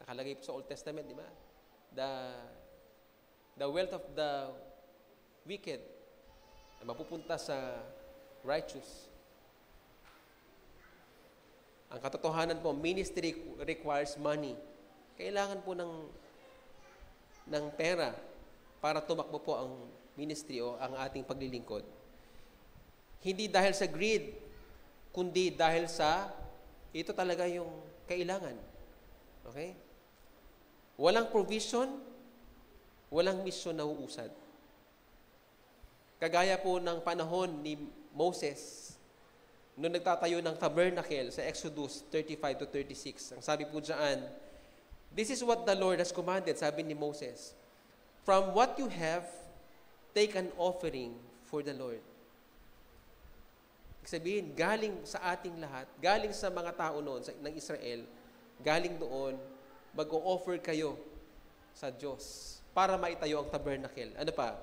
Nakalagay po sa Old Testament, di ba? The wealth of the wicked ay mapupunta sa righteous. Ang katotohanan po, ministry requires money. Kailangan po ng pera para tumakbo po ang ministry o ang ating paglilingkod. Hindi dahil sa greed, kundi dahil sa ito talaga yung kailangan. Okay? Walang provision, walang mission na uusad. Kagaya po ng panahon ni Moses, noong nagtatayo ng tabernacle sa Exodus 35 to 36. Ang sabi po dyan, this is what the Lord has commanded, sabi ni Moses. From what you have, take an offering for the Lord. Ibig sabihin, galing sa ating lahat, galing sa mga tao noon ng Israel, galing doon, mag-o-offer kayo sa Diyos para maitayo ang tabernacle. Ano pa?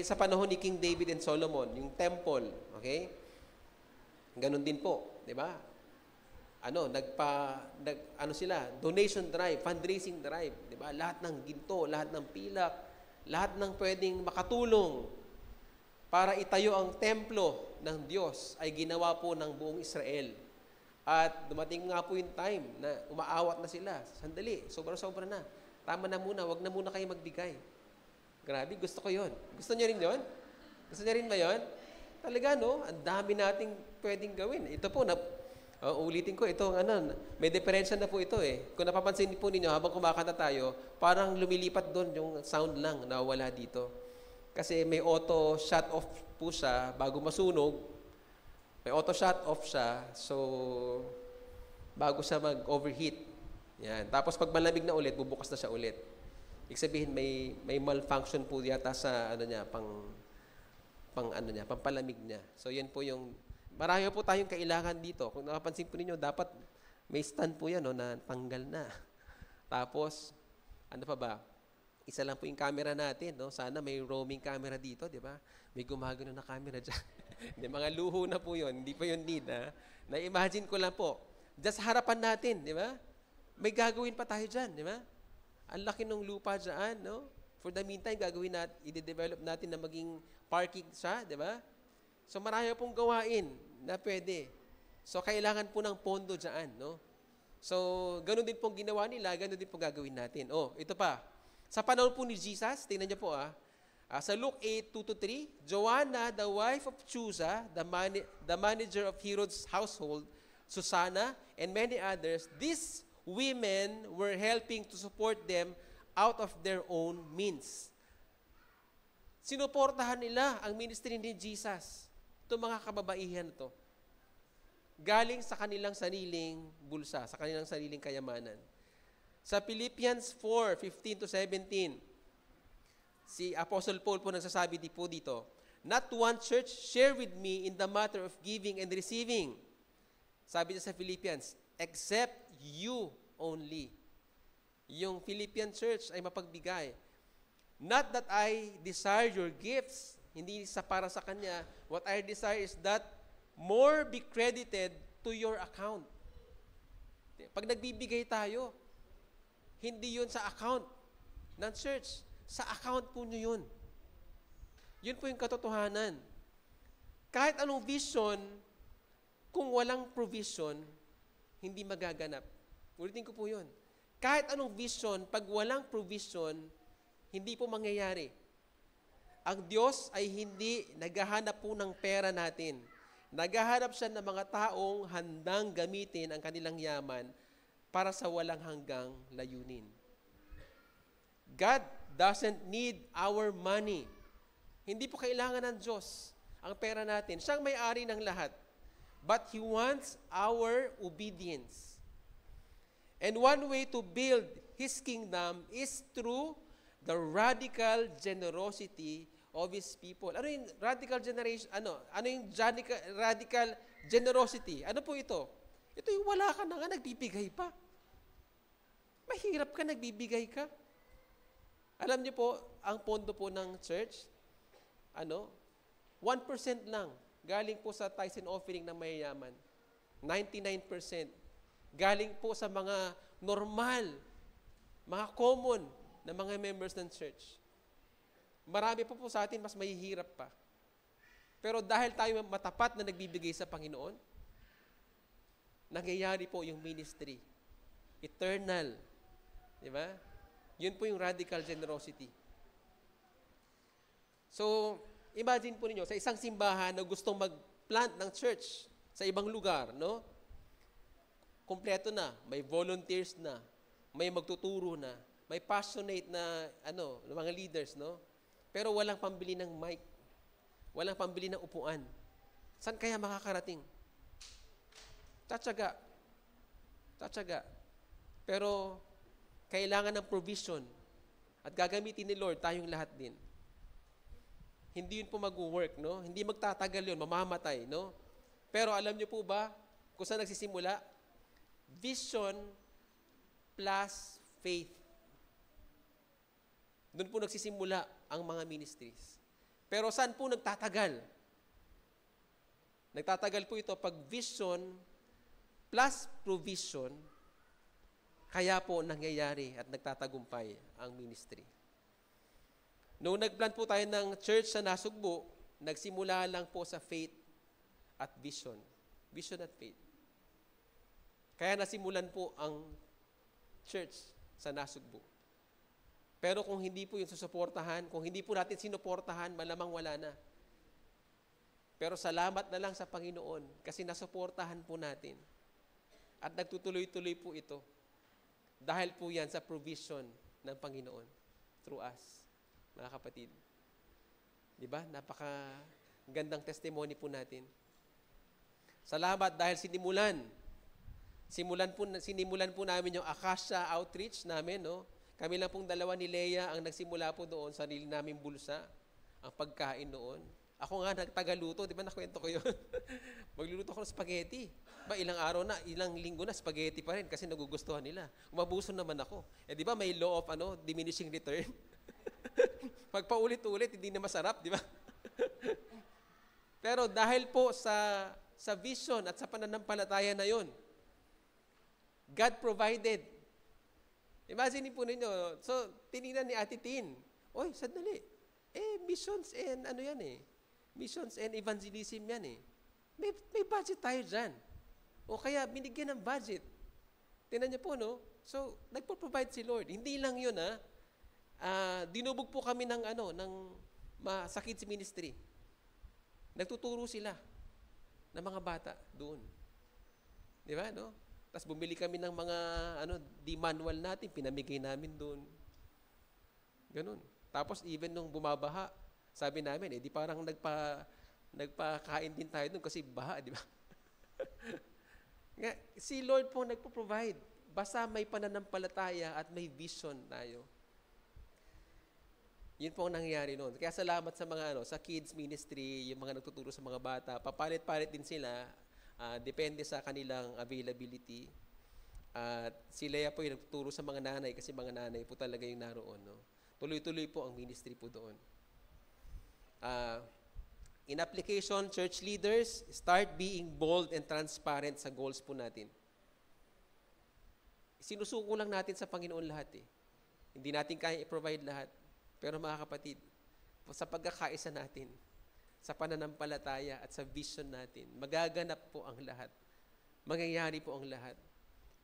Sa panahon ni King David and Solomon, yung temple, okay? Ganon din po, di ba? Donation drive, fundraising drive, di ba? Lahat ng ginto, lahat ng pilak, lahat ng pwedeng makatulong para itayo ang templo ng Diyos ay ginawa po ng buong Israel. At dumating nga po yung time na umaawat na sila. Sandali, sobra-sobra na. Tama na muna, wag na muna kayo magbigay. Grabe, gusto ko yon. Gusto niyo rin yon? Gusto niyo rin ba yon? Talaga, no? Ang dami nating pwedeng gawin. Ito po, ulitin ko, ito, may diferensya na po ito eh. Kung napapansin po ninyo, habang kumakanta tayo, parang lumilipat doon yung sound lang na wala dito. Kasi may auto shut off po siya bago masunog. May auto shut off siya, so bago siya mag-overheat. Yan. Tapos pag malamig na ulit, bubukas na siya ulit. Ibig sabihin, may malfunction po yata sa pampalamig niya. So yan po yung, marami po tayong kailangan dito. Kung napapansin po ninyo, dapat may stand po yan, na tanggal na. Tapos, ano pa ba? Isa lang po yung camera natin, no? Sana may roaming camera dito, di ba? May gumagano na camera dyan. Di, mga luho na po yun. Hindi pa yun need, ha? Na-imagine ko lang po. Just harapan natin, di ba? May gagawin pa tayo dyan, di ba? Ang laki ng lupa dyan, no? For the meantime, gagawin natin, i-develop natin na maging parking siya, di ba? So, marami pong gawain na pwede. So, kailangan po ng pondo dyan, no? So, ganun din pong ginawa nila, ganun din pong gagawin natin. Oh, ito pa. Sa panahon po ni Jesus, tingnan niyo po sa Luke 8:2-3, Joanna, the wife of Chuza, the manager of Herod's household, Susanna, and many others, these women were helping to support them out of their own means. Sinuportahan nila ang ministry ni Jesus. Ito mga kababaihan to. Galing sa kanilang sariling bulsa, sa kanilang sariling kayamanan. Sa Philippians 4:15-17, si Apostle Paul po nagsasabi po dito, not one church share with me in the matter of giving and receiving. Sabi niya sa Philippians, except you only. Yung Philippian church ay mapagbigay. Not that I desire your gifts, hindi sa para sa kanya. What I desire is that more be credited to your account. Pag nagbibigay tayo, hindi yun sa account ng church. Sa account po nyo yun. Yun po yung katotohanan. Kahit anong vision, kung walang provision, hindi magaganap. Ulitin ko po yun. Kahit anong vision, pag walang provision, hindi po mangyayari. Ang Diyos ay hindi naghahanap po ng pera natin. Naghahanap siya ng mga taong handang gamitin ang kanilang yaman para sa walang hanggang layunin. God doesn't need our money. Hindi po kailangan ng Diyos ang pera natin. Siyang may-ari ng lahat. But He wants our obedience. And one way to build His kingdom is through the radical generosity of His people. Ano yung radical generation? Ano yung radical generosity? Ano po ito? Ito yung wala ka na nga, nagbibigay pa. Mahirap ka, nagbibigay ka. Alam niyo po, ang pondo po ng church, 1% lang galing po sa tithes and offering ng mayayaman. 99% galing po sa mga normal, mga common na mga members ng church. Marami po sa atin mas mahihirap pa. Pero dahil tayo matapat na nagbibigay sa Panginoon, nangyayari po yung ministry. Eternal. Di ba? Yun po yung radical generosity. So, imagine po ninyo, sa isang simbahan na gustong mag-plant ng church sa ibang lugar, no? Kompleto na, may volunteers na, may magtuturo na, may passionate na mga leaders, no? Pero walang pambili ng mic, walang pambili ng upuan. Saan kaya makakarating? Tatsaga. Pero kailangan ng provision at gagamitin ni Lord tayong lahat din. Hindi yun po mag-work, no? Hindi magtatagal yun, mamamatay, no? Pero alam niyo po ba kung saan nagsisimula? Vision plus faith. Doon po nagsisimula ang mga ministries. Pero saan po nagtatagal? Nagtatagal po ito pag vision plus provision, kaya po nangyayari at nagtatagumpay ang ministry. Noong nag-plant po tayo ng church sa Nasugbu, nagsimula lang po sa faith at vision. Vision at faith. Kaya nasimulan po ang church sa Nasugbu. Pero kung hindi po yung susuportahan, kung hindi po natin sinuportahan, malamang wala na. Pero salamat na lang sa Panginoon kasi nasuportahan po natin. At nagtutuloy-tuloy po ito. Dahil po yan sa provision ng Panginoon through us, mga kapatid. Di ba? Napaka-gandang testimony po natin. Salamat dahil sinimulan po namin yung Acacia Outreach namin, no? Kami lang pong dalawa ni Leia ang nagsimula po doon, sarili naming bulsa, ang pagkain noon. Ako nga nagtagaluto, di ba nakwento ko yun? Magluluto ko ng spaghetti. Ba, ilang linggo na spaghetti pa rin kasi nagugustuhan nila. Umabuso naman ako. Di ba may law of diminishing return? Pag paulit-ulit, hindi na masarap, di ba? Pero dahil po sa vision at sa pananampalataya na yon, God provided. Imagine po ninyo, so tinignan ni Ate Tin, oy, sandali, missions and missions and evangelism yan May budget tayo dyan. O kaya binigyan ng budget. Tingnan niyo po, no? So, nagpo-provide si Lord. Hindi lang yun, dinubog po kami ng sa kids ministry. Nagtuturo sila ng mga bata doon. Di ba, no? Tapos bumili kami ng mga, di manual natin, pinamigay namin doon. Ganun. Tapos even nung bumabaha, sabi namin, di parang nagpakain din tayo doon kasi baha, di ba? Si Lord po nagpo-provide. Basta may pananampalataya at may vision tayo. Yun po ang nangyayari noon. Kaya salamat sa mga sa kids ministry, yung mga nagtuturo sa mga bata. Papalit-palit din sila, depende sa kanilang availability. At sila po yung nagtuturo sa mga nanay kasi mga nanay po talaga yung naroon. No? Tuloy-tuloy po ang ministry po doon. In application, church leaders, start being bold and transparent sa goals po natin. Sinusuko lang natin sa Panginoon lahat eh. Hindi natin kaya i-provide lahat. Pero mga kapatid, sa pagkakaisa natin, sa pananampalataya at sa vision natin, magaganap po ang lahat. Mangyayari po ang lahat.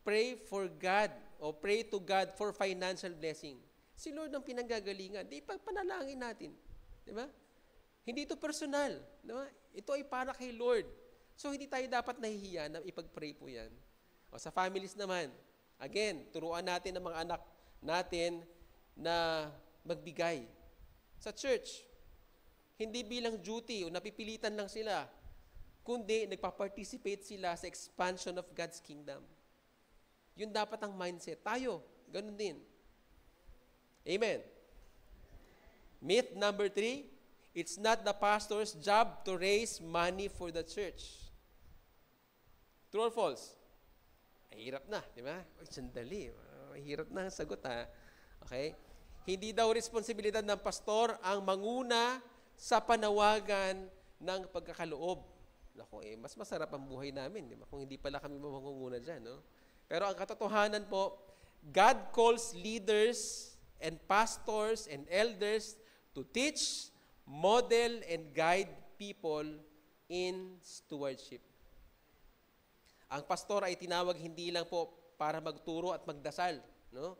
Pray for God o pray to God for financial blessing. Si Lord ang pinanggagalingan. Di panalangin natin. Di ba? Hindi ito personal. Di ba? Ito ay para kay Lord. So, hindi tayo dapat nahihiya na ipag-pray po yan. O sa families naman, again, turuan natin ang mga anak natin na magbigay sa church. Hindi bilang duty o napipilitan lang sila, kundi nagpa-participate sila sa expansion of God's kingdom. Yun dapat ang mindset. Tayo, ganun din. Amen. Myth number 3, it's not the pastor's job to raise money for the church. True or false? Ay, hirap na, di ba? Ay, sandali. Hirap na ang sagot, ha? Okay? Hindi daw responsibilidad ng pastor ang manguna sa panawagan ng pagkakaloob. Naku, mas masarap ang buhay namin, di ba? Kung hindi pala kami mamangunguna dyan, no? Pero ang katotohanan po, God calls leaders and pastors and elders to teach, model, and guide people in stewardship. Ang pastor ay tinawag hindi lang po para magturo at magdasal, no?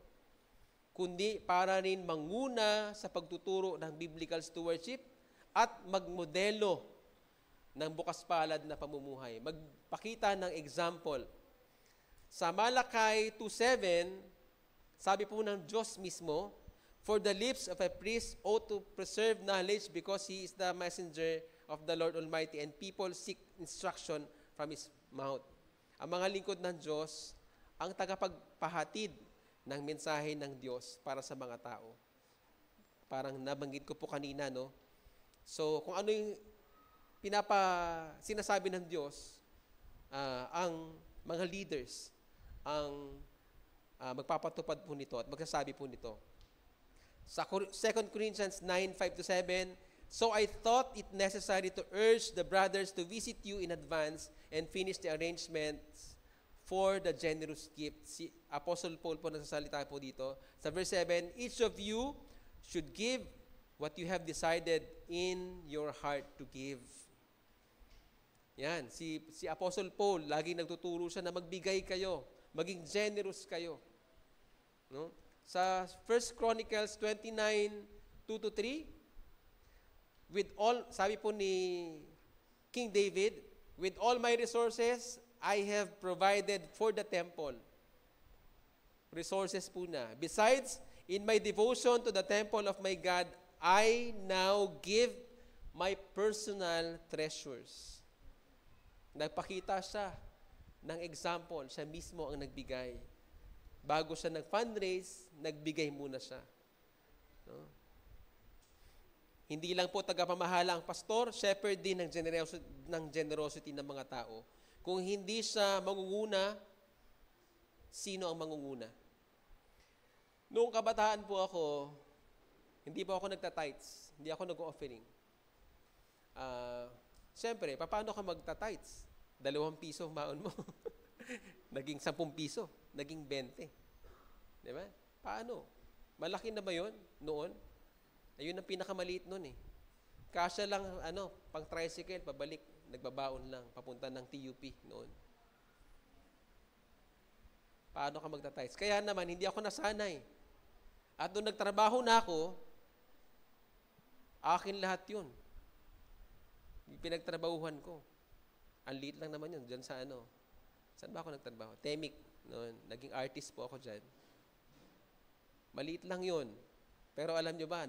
Kundi para rin manguna sa pagtuturo ng biblical stewardship at magmodelo ng bukas palad na pamumuhay. Magpakita ng example. Sa Malakay 2:7, sabi po ng Diyos mismo, for the lips of a priest ought to preserve knowledge because he is the messenger of the Lord Almighty and people seek instruction from his mouth. Ang mga lingkod ng Diyos, ang tagapagpahatid ng mensahe ng Diyos para sa mga tao. Parang nabanggit ko po kanina, no? So, kung ano yung sinasabi ng Diyos, ang mga leaders, ang magpapatupad po nito at magsasabi po nito. Sa 2 Corinthians 9:5-7, so I thought it necessary to urge the brothers to visit you in advance and finish the arrangements for the generous gift. Si Apostle Paul po nagsasalita po dito. Sa verse 7, each of you should give what you have decided in your heart to give. Yan, si Apostle Paul, laging nagtuturo siya na magbigay kayo, maging generous kayo. No? Sa 1 Chronicles 29:2-3, with all, sabi po ni King David, with all my resources, I have provided for the temple. Resources po na. Besides, in my devotion to the temple of my God, I now give my personal treasures. Nagpakita siya ng example. Siya mismo ang nagbigay. Bago siya nag-fundraise, nagbigay muna siya. No? Hindi lang po tagapamahala ang pastor, shepherd din ng generosity ng mga tao. Kung hindi siya mangunguna, sino ang mangunguna? Noong kabataan po ako, hindi po ako nagta-tithes. Hindi ako nag-offering. Siyempre, paano ka magta-tithes? 2 piso maon mo. Naging 10 piso. Naging 20. Di ba? Paano? Malaki na ba yun noon? Ayun ang pinakamaliit noon eh. Kasya lang, pang tricycle, pabalik, nagbabaon lang, papunta ng TUP noon. Paano ka magta-tithes? Kaya naman, hindi ako nasanay. At doon nagtrabaho na ako, akin lahat yun. Pinagtrabahuhan ko. Ang liit lang naman yun, dyan sa Saan ba ako nagtrabaho? Temik. Noon. Naging artist po ako dyan. Maliit lang yun. Pero alam nyo ba,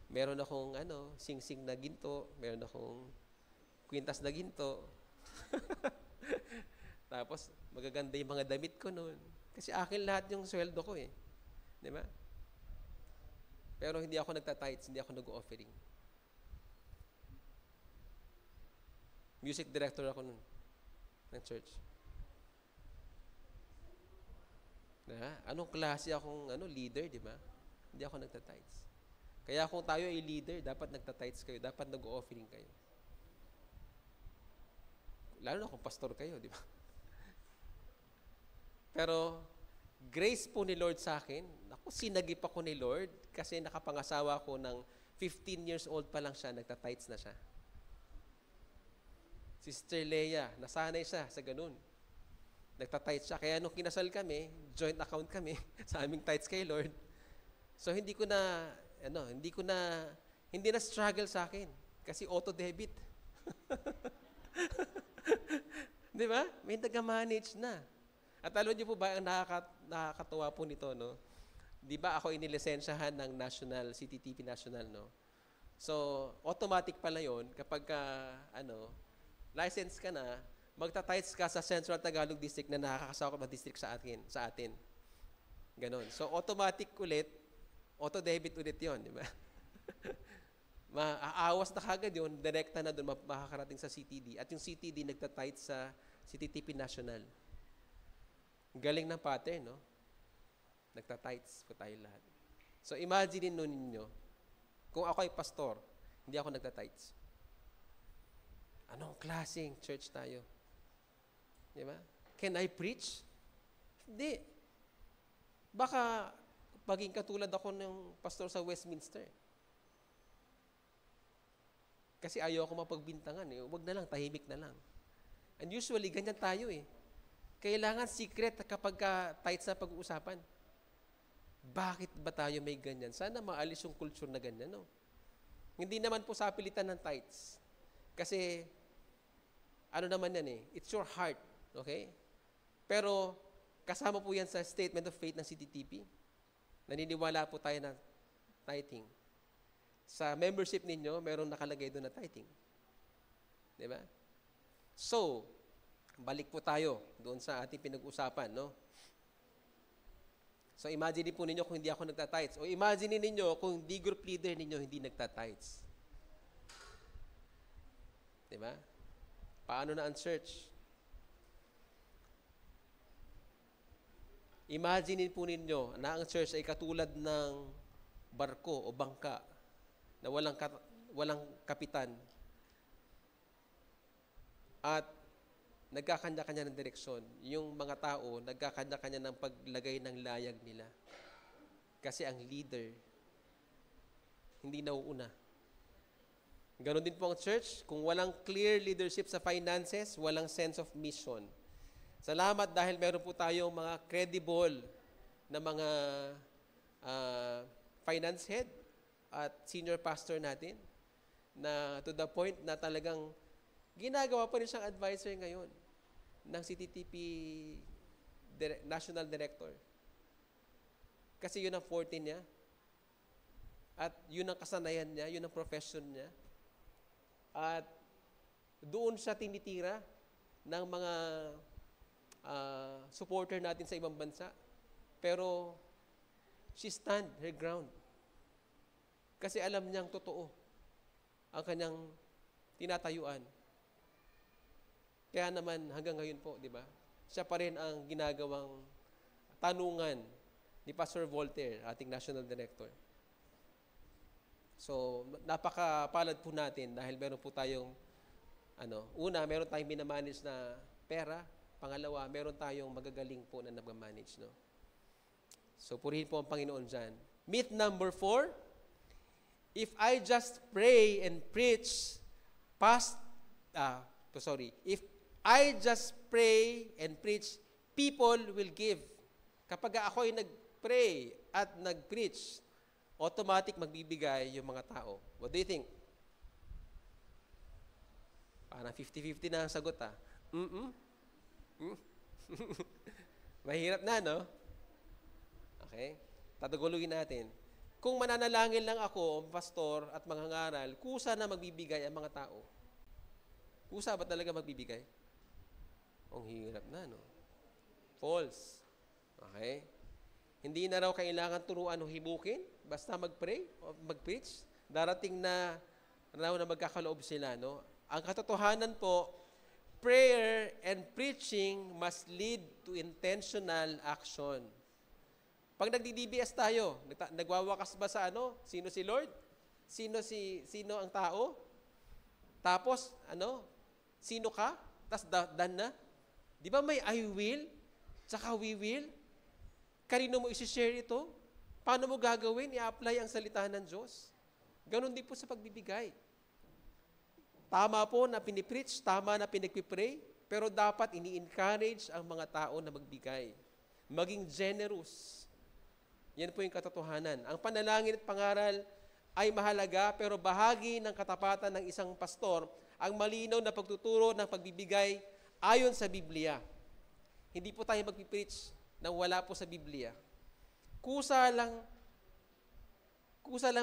meron akong sing-sing na ginto, meron akong kwintas na ginto. Tapos, magaganda yung mga damit ko noon. Kasi akin lahat yung sweldo ko eh. Di ba? Pero hindi ako nagtatights, hindi ako nag-offering. Music director ako nun, ng church. Anong klase akong leader, di ba? Hindi ako nagtatights. Kaya kung tayo ay leader, dapat nagtatights kayo, dapat nag-offering kayo. Lalo na kung pastor kayo, di ba? Pero, grace po ni Lord sa akin, sinagip ako ni Lord kasi nakapangasawa ko ng 15 years old pa lang siya, nagtatights na siya. Sister Leia, nasanay siya sa ganun. Nagtatights siya. Kaya nung kinasal kami, joint account kami sa aming tithes kay Lord. So hindi na struggle sa akin kasi auto-debit. Di ba? May taga-manage na. At alam niyo po ba, ang nakakatuwa po nito, no? Di ba ako inilisensyahan ng National, CTTP National, no? So, automatic pala yun kapag license ka na, magta-tights ka sa Central Tagalog District na nakakasakop na district sa atin. Ganon. So, automatic ulit, auto-debit ulit yun, di ba? Maaawas na kagad yun, direkta na doon, makakarating sa CTD. At yung CTD nagta-tights sa CTTP National. Galing ng pattern, no? Nagta-tights po tayo lahat. So, imagine nun ninyo, kung ako ay pastor, hindi ako nagta-tights. Anong klaseng church tayo? Di ba? Can I preach? Hindi. Baka maging katulad ako ng pastor sa Westminster. Kasi ayaw ako mapagbintangan. Huwag na lang, tahimik na lang. And usually, ganyan tayo eh. Kailangan secret kapag tights na pag-uusapan. Bakit ba tayo may ganyan? Sana maalis yung culture na ganyan, no? Hindi naman po sa pilitan ng tights. Kasi, ano naman yan eh? It's your heart. Okay? Pero, kasama po yan sa statement of faith ng CTTP. Naniniwala po tayo na tithing. Sa membership ninyo, merong nakalagay doon na tithing. Di ba? So, balik po tayo doon sa ating pinag-usapan, no? So, imagine po ninyo kung hindi ako nagtatights. O imagine ninyo kung di group leader ninyo hindi nagtatights. Di ba? Paano na ang church? Imagine po ninyo na ang church ay katulad ng barko o bangka na walang kapitan at nagkakanya-kanya ng direksyon. Yung mga tao, nagkakanya-kanya ng paglagay ng layag nila. Kasi ang leader, hindi nauuna. Ganon din po ang church. Kung walang clear leadership sa finances, walang sense of mission. Salamat dahil meron po tayong mga credible na mga finance head at senior pastor natin na to the point na talagang ginagawa pa rin siyang advisor ngayon ng CTTP National Director. Kasi yun ang forte niya. At yun ang kasanayan niya, yun ang profession niya. At doon siya tinitira ng mga supporter natin sa ibang bansa. Pero she stand her ground. Kasi alam niyang totoo ang kanyang tinatayuan. Kaya naman hanggang ngayon po, di ba? Siya pa rin ang ginagawang tanungan ni Pastor Voltaire, ating National Director. So, napakapalad po natin dahil meron po tayong, una, meron tayong minamanage na pera. Pangalawa, meron tayong magagaling po na nag-manage, no? So, purihin po ang Panginoon dyan. Myth number 4, if I just pray and preach if I just pray and preach, people will give. Kapag ako ay nag-pray at nag-preach, automatic magbibigay yung mga tao. What do you think? Parang 50-50 na ang sagot, ha? Mahirap na, no? Okay? Tataguluhin natin. Kung mananalangin lang ako, pastor at mga ngaral, kusa na magbibigay ang mga tao. Kusa ba talaga magbibigay? Ang hirap na, no? False. Okay? Hindi na raw kailangan turuan o hibukin, basta mag-pray o mag-preach. Darating na raw na magkakaloob sila, no? Ang katotohanan po, prayer and preaching must lead to intentional action. Pag nagdi-DBS tayo, nagwawakas ba sa ano? Sino si Lord? Sino ang tao? Tapos, sino ka? Tapos done na? Di ba may I will? Tsaka we will? Kanino mo isi-share ito? Paano mo gagawin? I-apply ang salita ng Diyos. Ganon din po sa pagbibigay. Tama po na pinipreach, tama na pinagpipray, pero dapat ini-encourage ang mga tao na magbigay. Maging generous. Yan po yung katotohanan. Ang panalangin at pangaral ay mahalaga, pero bahagi ng katapatan ng isang pastor ang malinaw na pagtuturo ng pagbibigay ayon sa Biblia. Hindi po tayo magpipreach nang wala po sa Biblia. Kusa lang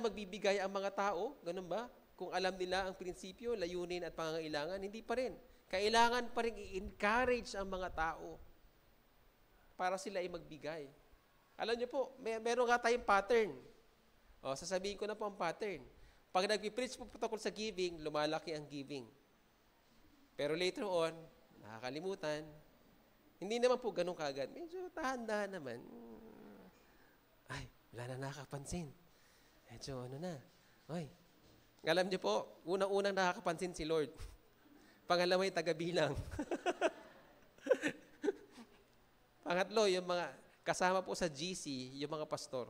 magbibigay ang mga tao, ganun ba? Kung alam nila ang prinsipyo, layunin at pangangailangan, hindi pa rin. Kailangan pa rin i-encourage ang mga tao para sila ay magbigay. Alam niyo po, meron nga tayong pattern. Sasabihin ko na po ang pattern. Pag nagpipreach po tungkol sa giving, lumalaki ang giving. Pero later on, nakakalimutan. Hindi naman po ganun kagad. Medyo tahan-dahan naman. Ay, wala na nakakapansin. Medyo na. Oy. Alam niyo po, unang-unang nakakapansin si Lord. Pangalawa ay taga-bilang. Pangatlo, yung mga kasama po sa GC, yung mga pastor.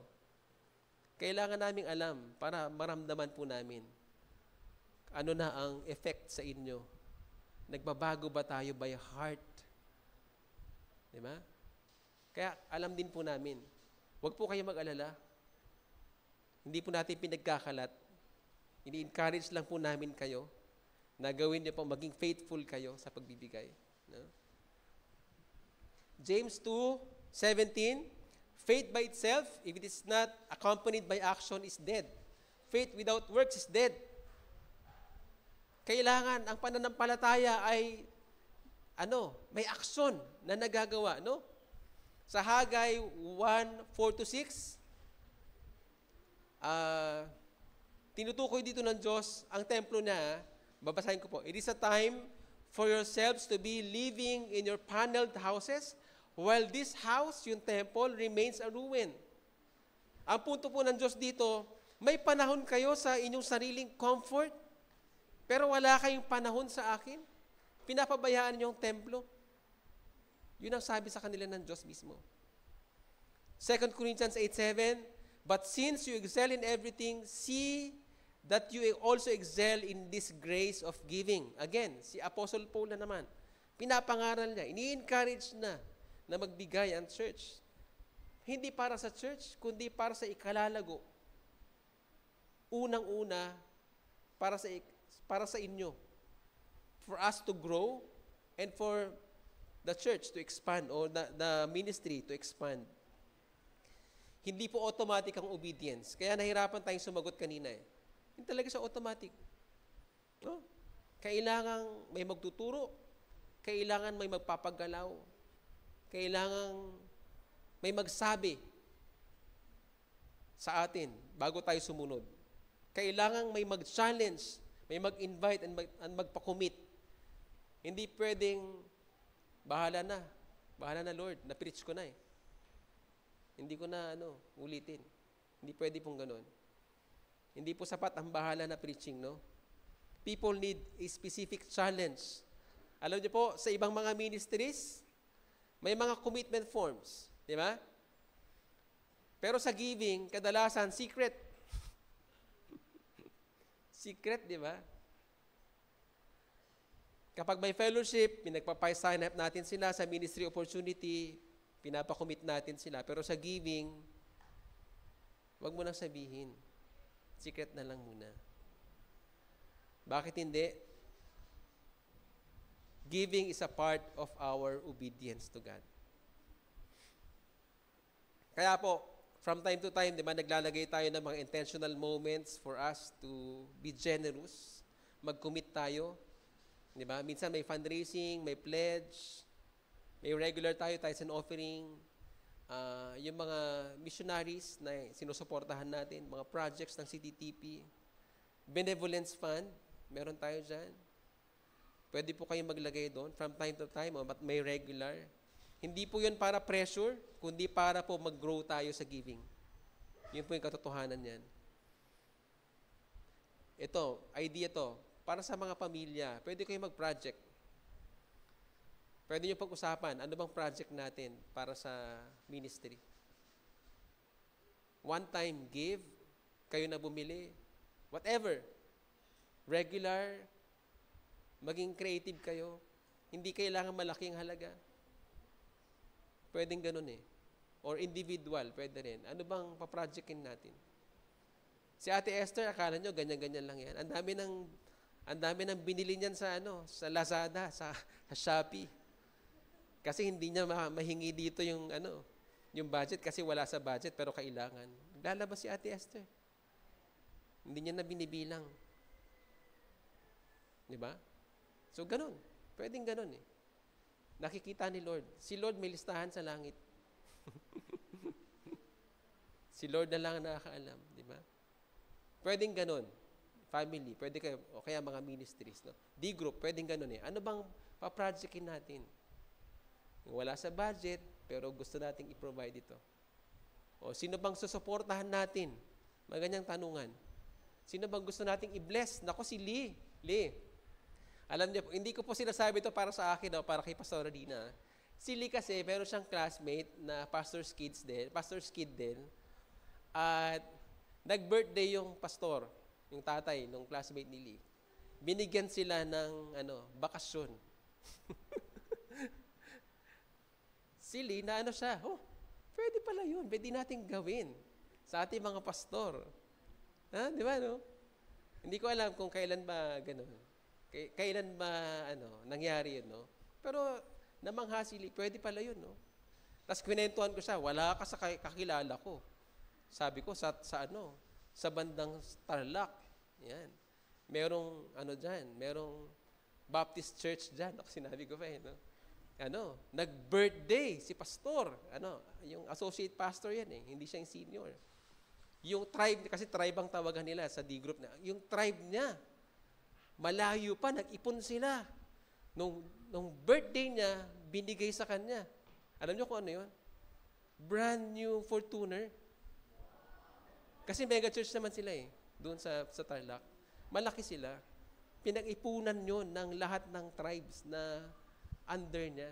Kailangan naming alam para maramdaman po namin ano na ang effect sa inyo. Nagbabago ba tayo by heart? Diba? Kaya alam din po namin. Huwag po kayo mag-alala. Hindi po natin pinagkakalat. Ini-encourage lang po namin kayo na gawin niyo po maging faithful kayo sa pagbibigay. No? James 2:17, faith by itself, if it is not accompanied by action, is dead. Faith without works is dead. Kailangan ang pananampalataya ay may aksyon na nagagawa, no? Sa Haggai 1:4-6, tinutukoy dito ng Diyos ang templo niya. Babasahin ko po. It is a time for yourselves to be living in your paneled houses, while this house, yung temple, remains a ruin. Ang punto po ng Diyos dito, may panahon kayo sa inyong sariling comfort, pero wala kayong panahon sa akin. Pinapabayaan niyo ang templo. Yun ang sabi sa kanila ng Diyos mismo. 2 Corinthians 8:7, but since you excel in everything, see that you also excel in this grace of giving. Again, si Apostle Paul na naman. Pinapangaral niya, ini-encourage na magbigay ang church. Hindi para sa church, kundi para sa ikalalago. Unang-una, para sa inyo. For us to grow and for the church to expand or the ministry to expand. Hindi po automatic ang obedience. Kaya nahirapan tayong sumagot kanina eh. Hindi talaga siya automatic. No? Kailangan may magtuturo. Kailangan may magpapagalaw. Kailangan may magsabi sa atin bago tayo sumunod. Kailangan may mag-challenge, may mag-invite and magpa-commit. Hindi pwedeng, bahala na Lord, na-preach ko na eh. Hindi ko na ulitin. Hindi pwede pong ganun. Hindi po sapat ang bahala na preaching, no? People need a specific challenge. Alam niyo po, sa ibang mga ministries, may mga commitment forms. Di ba? Pero sa giving, kadalasan, secret. Secret, di ba? Kapag may fellowship, pinagpapay-sign up natin sila sa ministry opportunity, pinapakomit natin sila. Pero sa giving, wag mo nang sabihin. Secret na lang muna. Bakit hindi? Giving is a part of our obedience to God. Kaya po, from time to time, di ba, naglalagay tayo ng mga intentional moments for us to be generous. Mag-commit tayo. Di ba? Minsan may fundraising, may pledge, may regular tayo, tithes and offering. yung mga missionaries na sinusuportahan natin, mga projects ng CTTP, Benevolence Fund, meron tayo dyan. Pwede po kayong maglagay doon from time to time, but may regular. Hindi po yun para pressure, kundi para po mag-grow tayo sa giving. Yun po yung katotohanan yan. Ito, idea to, para sa mga pamilya, pwede kayong mag-project. Pwede nyo pag-usapan, ano bang project natin para sa ministry? One time give, kayo na bumili, whatever. Regular, maging creative kayo. Hindi kailangan malaking halaga. Pwedeng ganun eh. Or individual, pwede rin. Ano bang paprojectin natin? Si Ate Esther, akala nyo, ganyan-ganyan lang yan. Ang dami ng binili niyan sa sa Lazada, sa Shopee. Kasi hindi niya mahingi dito yung budget kasi wala sa budget pero kailangan. Lalabas si Ate Esther. Hindi niya na binibilang. Di ba? So, ganun. Pwedeng ganun eh. Nakikita ni Lord. Si Lord may listahan sa langit. Si Lord na lang nakakaalam. Di ba? Pwedeng ganun. Family, pwede kayo, o kaya mga ministries. No? D-group, pwedeng ganun eh. Ano bang paprojectin natin? Wala sa budget, pero gusto nating i-provide ito. O sino bang susuportahan natin? Mga ganyang tanungan. Sino bang gusto nating i-bless? Nako, si Lee. Lee. Alam niyo, hindi ko po sinasabi ito para sa akin o para kay Pastor Dina. Si Lee kasi, meron siyang classmate na pastor's kid din. At nag-birthday yung pastor, yung tatay, nung classmate ni Lee. Binigyan sila ng bakasyon. Si Lee, na siya, pwede pala yun, pwede natin gawin sa ating mga pastor. Di ba, no? Hindi ko alam kung kailan ba gano'n. Kailan ba, nangyari yun, no? Pero, namangha si Lee, pwede pala yun, no? Tapos kwentuhan ko siya, wala ka sa kakilala ko. Sabi ko, sa bandang Tarlac. Yan. Merong, merong Baptist Church dyan. Sinabi ko pa no? Nag-birthday si pastor. Yung associate pastor yan eh. Hindi siya yung senior. Yung tribe, kasi tribe ang tawagan nila sa D-group na. Yung tribe niya, malayo pa, nag-ipon sila. Nung birthday niya, binigay sa kanya. Alam niyo kung ano yun? Brand new Fortuner. Kasi mega church naman sila eh. Doon sa Tarlac. Malaki sila. Pinag-ipunan yun ng lahat ng tribes na under niya.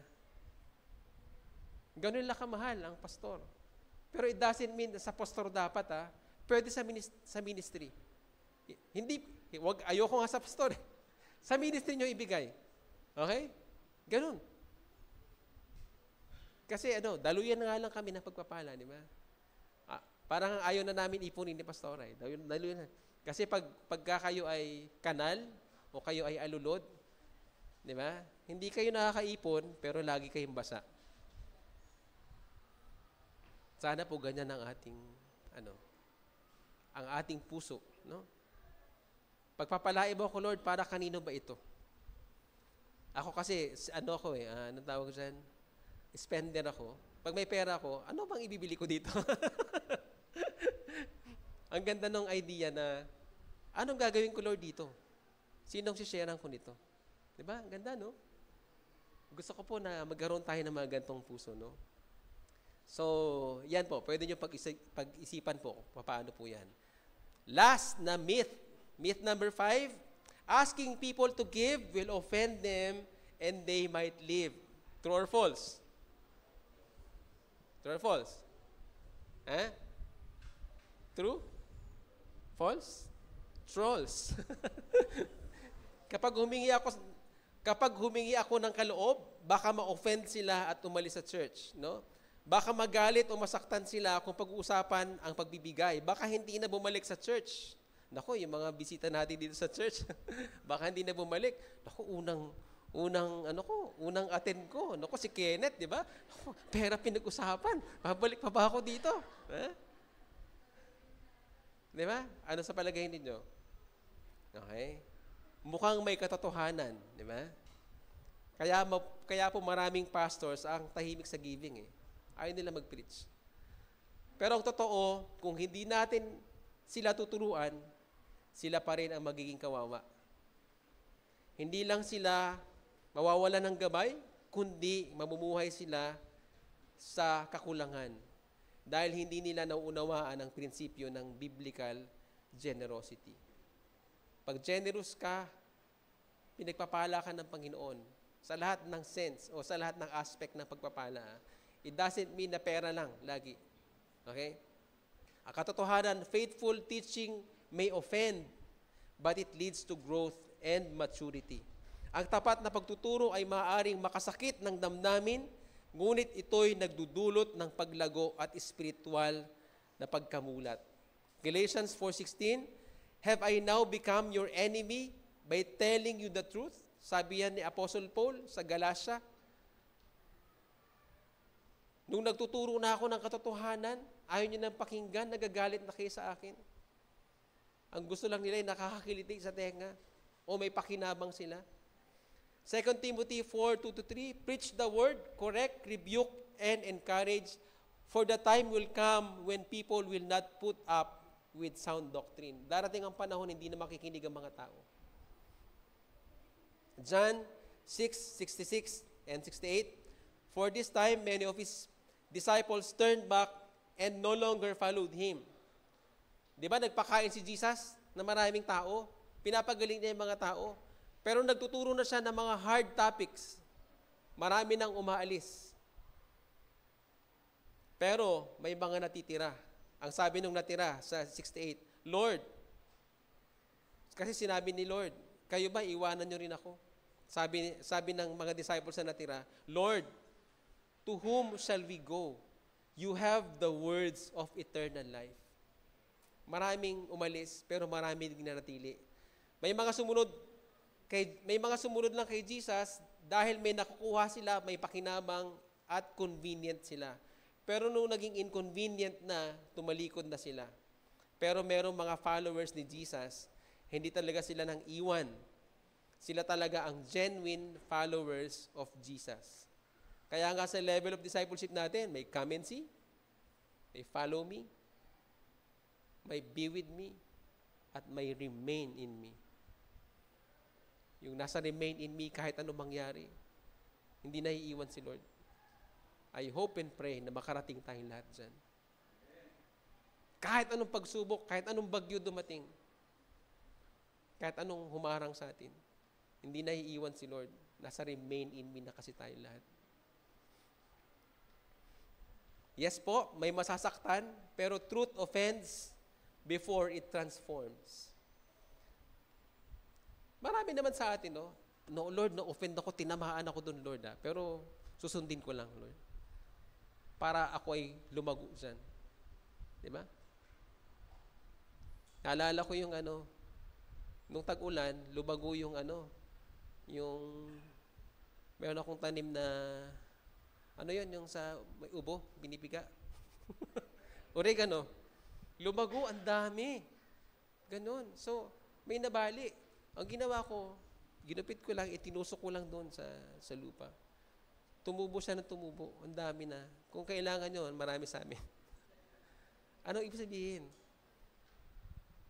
Ganun lang kamahal ang pastor. Pero it doesn't mean sa pastor dapat pwede sa ministry. Hindi, ayoko nga sa pastor. Sa ministry nyo ibigay. Okay? Ganun. Kasi daluyan nga lang kami ng pagpapala, di ba? Parang ayaw na namin ipunin ni pastor daluyan na. Kasi pagka kayo ay kanal o kayo ay alulod, di ba? Hindi kayo nakakaipon, pero lagi kayong basa. Sana po ganyan ang ating, ang ating puso, no? Pagpapalain mo ako, Lord, para kanino ba ito? Ako kasi, anong tawag dyan? Spender ako. Pag may pera ako, ano bang ibibili ko dito? Ang ganda ng idea na, anong gagawin ko, Lord, dito? Sinong sisharean ko nito? Diba? Ang ganda, no? Gusto ko po na magkaroon tayo ng mga gantong puso, no? So, yan po. Pwede nyo pag-isipan po. Paano po yan? Last na myth. Myth number 5. Asking people to give will offend them and they might leave. True or false? True or false? True? False? Trolls. Kapag humingi ako ng kaloob, baka ma-offend sila at umalis sa church, no? Baka magalit o masaktan sila kung pag-uusapan ang pagbibigay. Baka hindi na bumalik sa church. Nako, yung mga bisita natin dito sa church, baka hindi na bumalik. Nako, unang attend ko. Nako, si Kenneth, di ba? Pera pinag-usapan. Babalik pa ba ako dito? Di ba? Ano sa palagay ninyo? Okay? Mukhang may katotohanan, di ba? Kaya po maraming pastors ang tahimik sa giving eh. Ayaw nila mag-preach. Pero ang totoo, kung hindi natin sila tuturuan, sila pa rin ang magiging kawawa. Hindi lang sila mawawalan ng gabay, kundi mamumuhay sila sa kakulangan dahil hindi nila nauunawaan ang prinsipyo ng biblical generosity. Pag generous ka, pinagpapala ka ng Panginoon sa lahat ng sense o sa lahat ng aspect ng pagpapala. It doesn't mean na pera lang lagi. Okay? Ang katotohanan, faithful teaching may offend, but it leads to growth and maturity. Ang tapat na pagtuturo ay maaaring makasakit ng damdamin, ngunit ito'y nagdudulot ng paglago at espiritual na pagkamulat. Galatians 4:16, have I now become your enemy by telling you the truth? Sabi yan ni Apostle Paul sa Galatia. Nung nagtuturo na ako ng katotohanan, ayaw niyo nang pakinggan, nagagalit na kayo sa akin. Ang gusto lang nila ay nakakakiliti sa tenga o may pakinabang sila. 2 Timothy 4:2-3, preach the word, correct, rebuke, and encourage, for the time will come when people will not put up with sound doctrine. Darating ang panahon, hindi na makikinig ang mga tao. John 6:66 and 68, for this time many of his disciples turned back and no longer followed him. Di ba nagpakain si Jesus na maraming tao? Pinapagaling niya yung mga tao. Pero nagtuturo na siya ng mga hard topics. Marami nang umaalis. Pero may mga natitira. Ang sabi nung natira sa 68, Lord, kasi sinabi ni Lord, kayo ba iwanan niyo rin ako? Sabi ng mga disciples na natira, Lord, to whom shall we go? You have the words of eternal life. Maraming umalis, pero marami din nanatili. May mga sumunod lang kay Jesus dahil may nakukuha sila, may pakinabang at convenient sila. Pero nung naging inconvenient na, tumalikod na sila. Pero merong mga followers ni Jesus, hindi talaga sila nang iwan. Sila talaga ang genuine followers of Jesus. Kaya nga sa level of discipleship natin, may come and see, may follow me, may be with me, at may remain in me. Yung nasa remain in me, kahit anong mangyari, hindi naiiwan si Lord. I hope and pray na makarating tayong lahat dyan. Kahit anong pagsubok, kahit anong bagyo dumating, kahit anong humarang sa atin, hindi naiiwan si Lord. Nasa remain in me na kasi tayo lahat. Yes po, may masasaktan, pero truth offends before it transforms. Marami naman sa atin, no? No, Lord, na-offend ako, tinamaan ako doon, Lord. Pero susundin ko lang, Lord. Para ako ay lumago dyan. Di ba? Naalala ko yung nung tag-ulan, lumago yung meron akong tanim na, yung sa may ubo, binibiga. Oregano. Lumago, ang dami. Ganon. So, may nabali. Ang ginawa ko, ginupit ko lang, itinusok ko lang doon sa lupa. Tumubo siya ng tumubo. Ang dami na. Kung kailangan yun, marami sa amin. Anong ibig sabihin?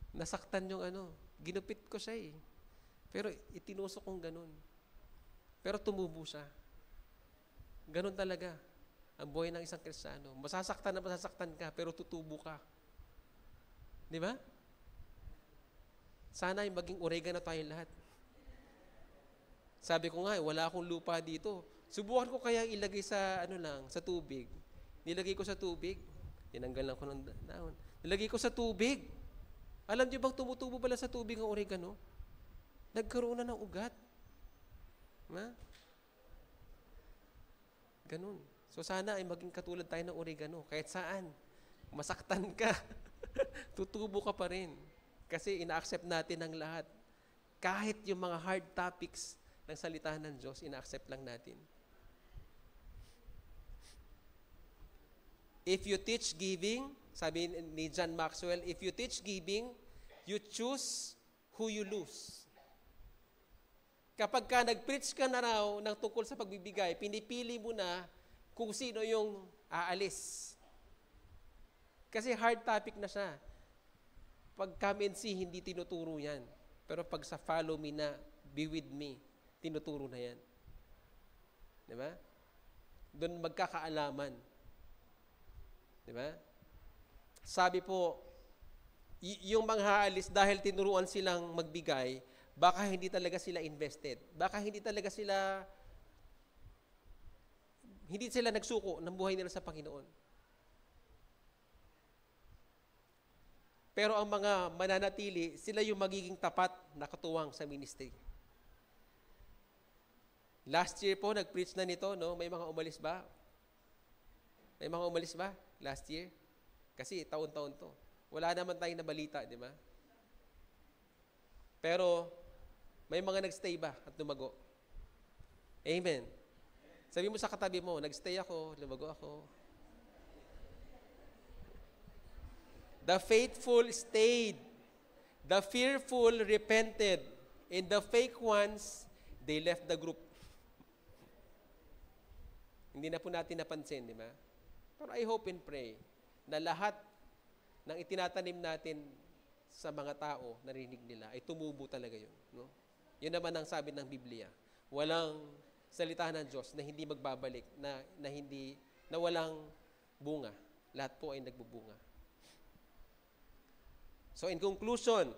Nasaktan yung ginupit ko siya eh. Pero itinusok kong ganun. Pero tumubo siya. Ganun talaga ang buhay ng isang Kristiyano. Masasaktan na masasaktan ka, pero tutubo ka. Di ba? Sana ay maging oregano tayo lahat. Sabi ko nga, wala akong lupa dito. Subukan ko kaya ilagay sa sa tubig. Nilagay ko sa tubig. Tinanggalan ko ng dahon. Nilagay ko sa tubig. Alam niyo bang tumutubo pala sa tubig ang oregano? Nagkaroon na ng ugat. Ha? Ganun. So sana ay maging katulad tayo ng oregano. Kahit saan. Masaktan ka. Tutubo ka pa rin. Kasi ina-accept natin ang lahat. Kahit yung mga hard topics ng salita ng Diyos, ina-accept lang natin. If you teach giving, sabi ni John Maxwell, if you teach giving, you choose who you lose. Kapag ka nag-preach ka na raw ng tungkol sa pagbibigay, pinipili mo na kung sino yung aalis. Kasi hard topic na siya. Pag come and see, hindi tinuturo yan. Pero pag sa follow me na, be with me, tinuturo na yan. Di ba? Doon magkakaalaman. Di ba? Sabi po, yung mga haalis dahil tinuruan silang magbigay, baka hindi talaga sila invested. Baka hindi sila nagsuko ng buhay nila sa Panginoon. Pero ang mga mananatili, sila yung magiging tapat na katuwang sa ministry. Last year po, nag-preach na nito, no? May mga umalis ba? May mga umalis ba last year? Kasi taon-taon to. Wala naman tayong nabalita, di ba? Pero, may mga nagstay ba at lumago? Amen. Sabi mo sa katabi mo, nagstay ako, lumago ako. The faithful stayed. The fearful repented. And the fake ones, they left the group. Hindi na po natin napansin, di ba? Pero I hope and pray na lahat ng itinatanim natin sa mga tao, narinig nila, ay tumubo talaga yun. No? Yun naman ang sabi ng Biblia. Walang salita ng Diyos na hindi magbabalik, na walang bunga. Lahat po ay nagbubunga. So in conclusion,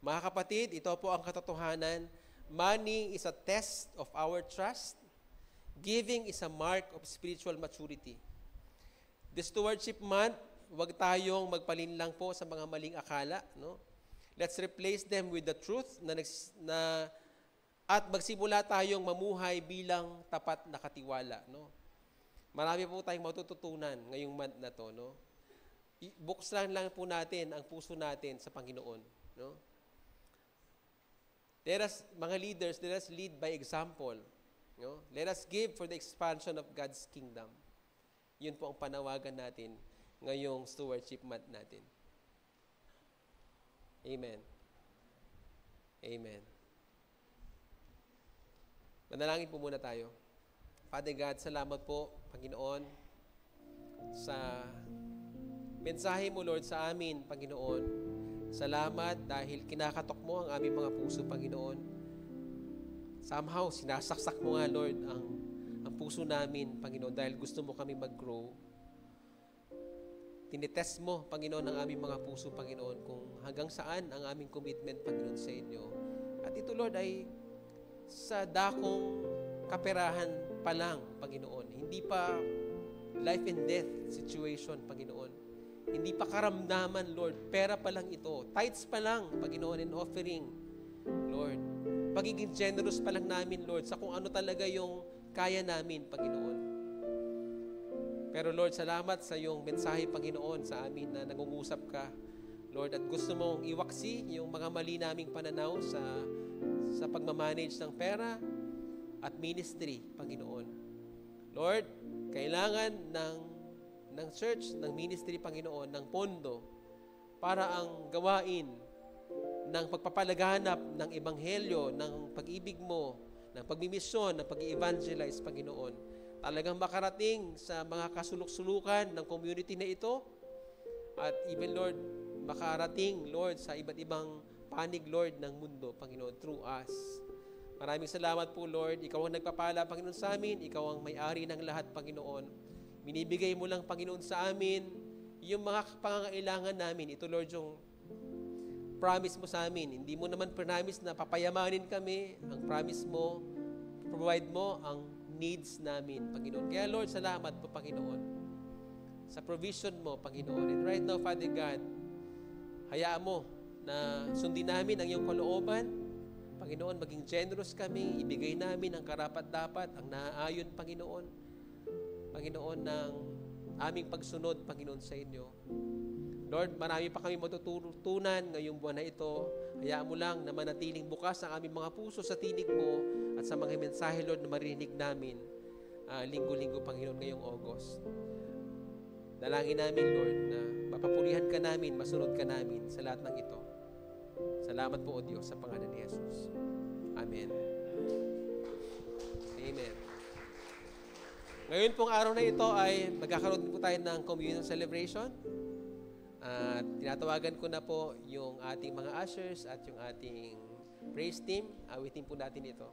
mga kapatid, ito po ang katotohanan. Money is a test of our trust. Giving is a mark of spiritual maturity. This Stewardship Month, huwag tayong magpalinlang po sa mga maling akala. No? Let's replace them with the truth at magsimula tayong mamuhay bilang tapat na katiwala. No? Marami po tayong matututunan ngayong month na to. No? Buksan lang po natin ang puso natin sa Panginoon. No? Mga leaders, let us lead by example. No? Let us give for the expansion of God's kingdom. Yun po ang panawagan natin ngayong Stewardship Month natin. Amen. Amen. Manalangin po muna tayo. Father God, salamat po, Panginoon, sa mensahe mo, Lord, sa amin, Panginoon. Salamat dahil kinakatok mo ang aming mga puso, Panginoon. Somehow, sinasaksak mo nga, Lord, ang puso namin, Panginoon, dahil gusto mo kami mag-grow. Tinitest mo, Panginoon, ang aming mga puso, Panginoon, kung hanggang saan ang aming commitment, Panginoon, sa inyo. At ito, Lord, ay sa dakong kaperahan pa lang, Panginoon. Hindi pa life and death situation, Panginoon. Hindi pa karamdaman, Lord. Pera pa lang ito. Tithes pa lang, Panginoon, and offering, Lord. Pagiging generous pa lang namin, Lord, sa kung ano talaga yung kaya namin, Panginoon. Pero, Lord, salamat sa iyong mensahe, Panginoon, sa amin na nangungusap ka, Lord, at gusto mong iwaksi yung mga mali naming pananaw sa pagmamanage ng pera at ministry, Panginoon. Lord, kailangan ng church, ng ministry, Panginoon, ng pondo para ang gawain ng pagpapalaganap ng ebanghelyo, ng pag-ibig mo, ng pagmimisyon, ng pag-evangelize, Panginoon, talagang makarating sa mga kasuluk-sulukan ng community na ito at even, Lord, makarating, Lord, sa iba't ibang panig, Lord, ng mundo, Panginoon, through us. Maraming salamat po, Lord. Ikaw ang nagpapala, Panginoon, sa amin. Ikaw ang may-ari ng lahat, Panginoon. Binibigay mo lang, Panginoon, sa amin yung mga pangangailangan namin. Ito, Lord, yung promise mo sa amin. Hindi mo naman promise na papayamanin kami. Ang promise mo, provide mo ang needs namin, Panginoon. Kaya, Lord, salamat po, Panginoon, sa provision mo, Panginoon. And right now, Father God, hayaan mo na sundin namin ang iyong kalooban. Panginoon, maging generous kami, ibigay namin ang karapat-dapat, ang naaayon, Panginoon. Panginoon, ng aming pagsunod, Panginoon, sa inyo. Lord, marami pa kami matutunan ngayong buwan na ito. Hayaan mo lang na manatiling bukas ang aming mga puso sa tinig mo at sa mga mensahe, Lord, na marinig namin linggo-linggo, Panginoon, ngayong August. Dalangin namin, Lord, na mapapurihan ka namin, masunod ka namin sa lahat ng ito. Salamat po, O Diyos, sa pangalan ni Jesus. Amen. Amen. Ngayon pong araw na ito ay magkakaroon po tayo ng communion celebration. At tinatawagan ko na po yung ating mga ushers at yung ating praise team. Awitin po natin ito.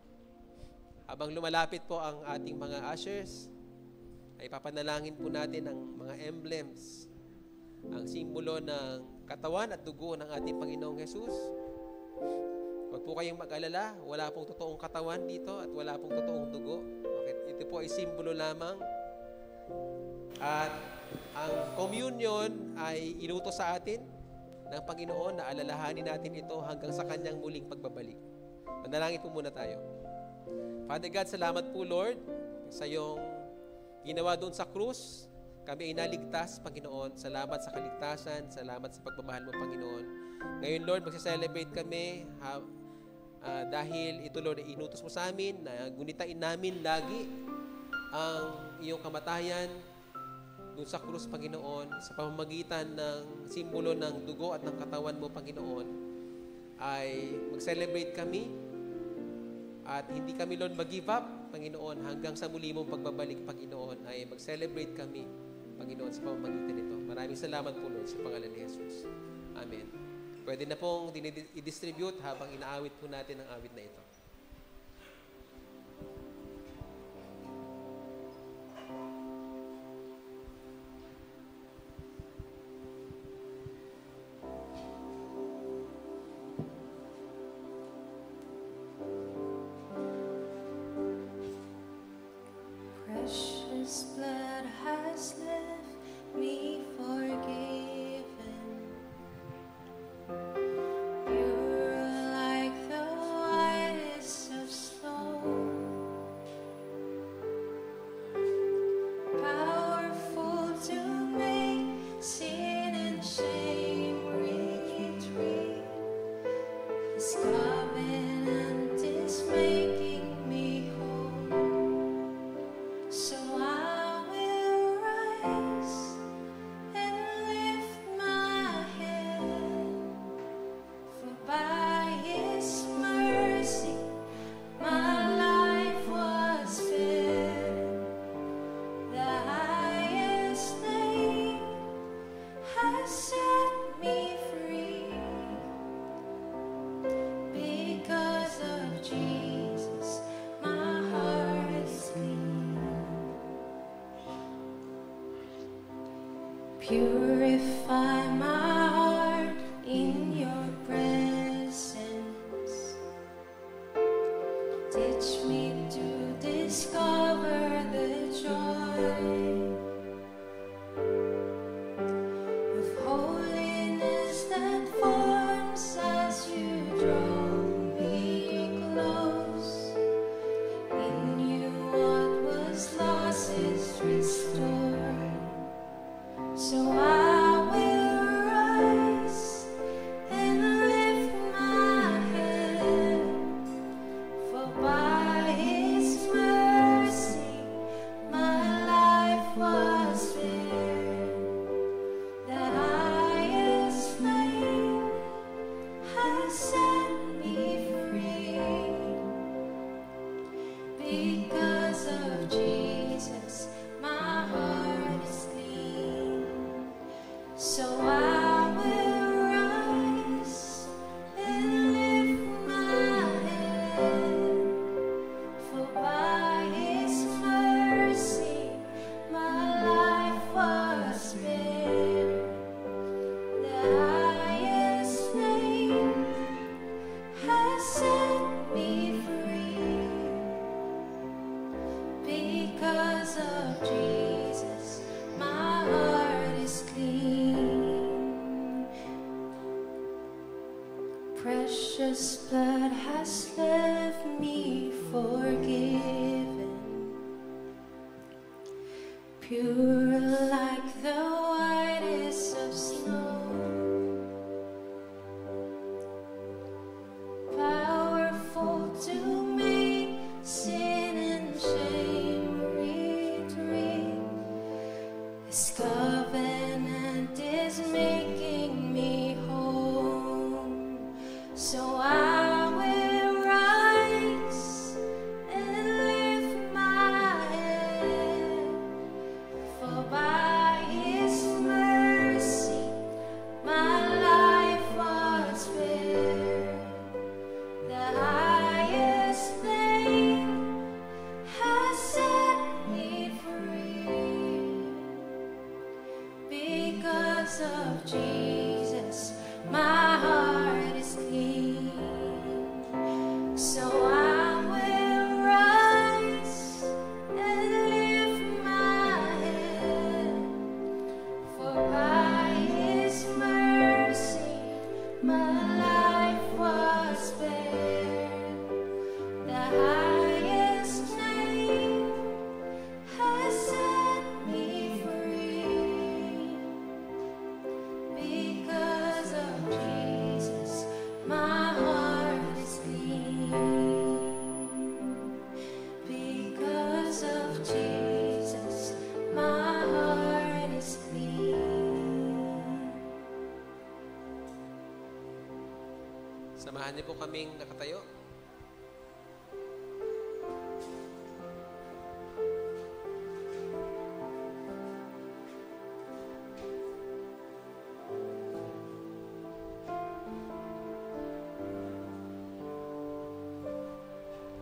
Habang lumalapit po ang ating mga ushers, ay papanalangin po natin ang mga emblems, ang simbolo ng katawan at dugo ng ating Panginoong Jesus. Huwag po kayong mag-alala, wala pong totoong katawan dito at wala pong totoong dugo. Okay? Ito po ay simbolo lamang. At ang communion ay inutos sa atin ng Panginoon na alalahanin natin ito hanggang sa kanyang muling pagbabalik. Manalangin po muna tayo. Father God, salamat po Lord sa iyong ginawa doon sa krus. Kami ay naligtas, Panginoon. Salamat sa kaligtasan. Salamat sa pagmamahal mo, Panginoon. Ngayon, Lord, magsa-celebrate kami dahil ito, Lord, ay inutos mo sa amin na gunitain namin lagi ang iyong kamatayan doon sa krus, Panginoon, sa pamamagitan ng simbolo ng dugo at ng katawan mo, Panginoon, ay mag-celebrate kami at hindi kami, Lord, mag-give up, Panginoon, hanggang sa muli mong pagbabalik, Panginoon, ay mag-celebrate kami, Panginoon, sa pamamagitan nito. Maraming salamat po, Lord, sa pangalan ni Jesus. Amen. Pwede na pong i-distribute habang inaawit po natin ang awit na ito. Precious blood has left me forgiven, pure like the whitest of snow, powerful to make sin and shame retreat. His covenant is making me whole. So I will rise and lift my head, for by His mercy my life was spared. The highest name has set me free. Because of Jesus, my heart is clean. Purify my heart in your presence. Teach me to discover the joy of holiness that forms as you draw me close. In you what was lost is restored. So I will rise and lift my head, for by His mercy my life was spared. The highest name has set me free. Because of Jesus, my heart is clean. So I will rise and lift my head, for by His mercy my life was spared. The highest name has set me free. Because of Jesus, my heart is clean. Precious blood has left me forgiven, pure like the whitest of snow, powerful to make sin and shame retreat. His covenant is making me whole. So I will rise and lift my head, niyo po kaming nakatayo.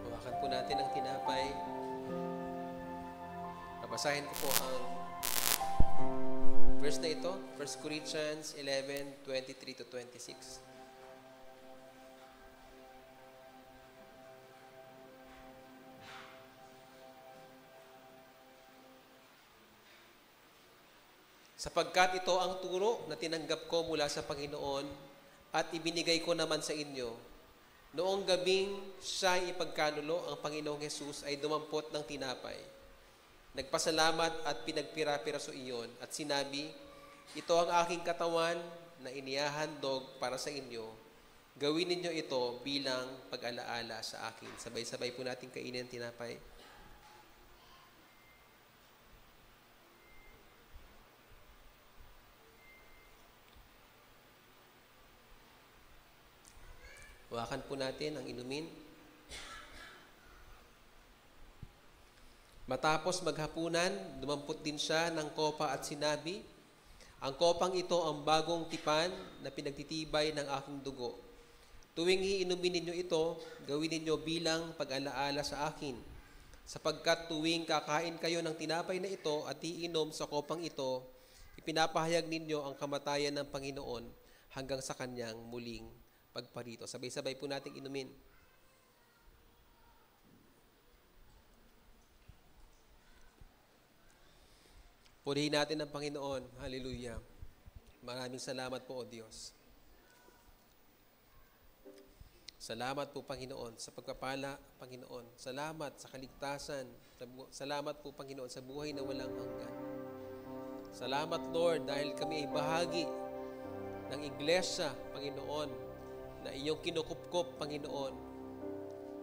Hawakan po natin ang tinapay. Babasahin ko po ang verse na ito, 1 Corinthians 11:23-26. Sapagkat ito ang turo na tinanggap ko mula sa Panginoon at ibinigay ko naman sa inyo. Noong gabing siya'y ipagkanulo, ang Panginoong Hesus ay dumampot ng tinapay. Nagpasalamat at pinagpira-piraso iyon at sinabi, ito ang aking katawan na inihahandog para sa inyo. Gawin ninyo ito bilang pag-alaala sa akin. Sabay-sabay po natin kainin ang tinapay. Hawakan po natin ang inumin. Matapos maghapunan, dumampot din siya ng kopa at sinabi, ang kopang ito ang bagong tipan na pinagtitibay ng aking dugo. Tuwing iinumin ninyo ito, gawin ninyo bilang pag-alaala sa akin. Sapagkat tuwing kakain kayo ng tinapay na ito at iinom sa kopang ito, ipinapahayag ninyo ang kamatayan ng Panginoon hanggang sa kanyang muling pagparito. Sabay-sabay po nating inumin. Purihin natin ang Panginoon. Hallelujah. Maraming salamat po, O Diyos. Salamat po, Panginoon, sa pagpapala, Panginoon. Salamat sa kaligtasan. Salamat po, Panginoon, sa buhay na walang hanggan. Salamat, Lord, dahil kami ay bahagi ng iglesia, Panginoon, na iyong kinukupkop, Panginoon.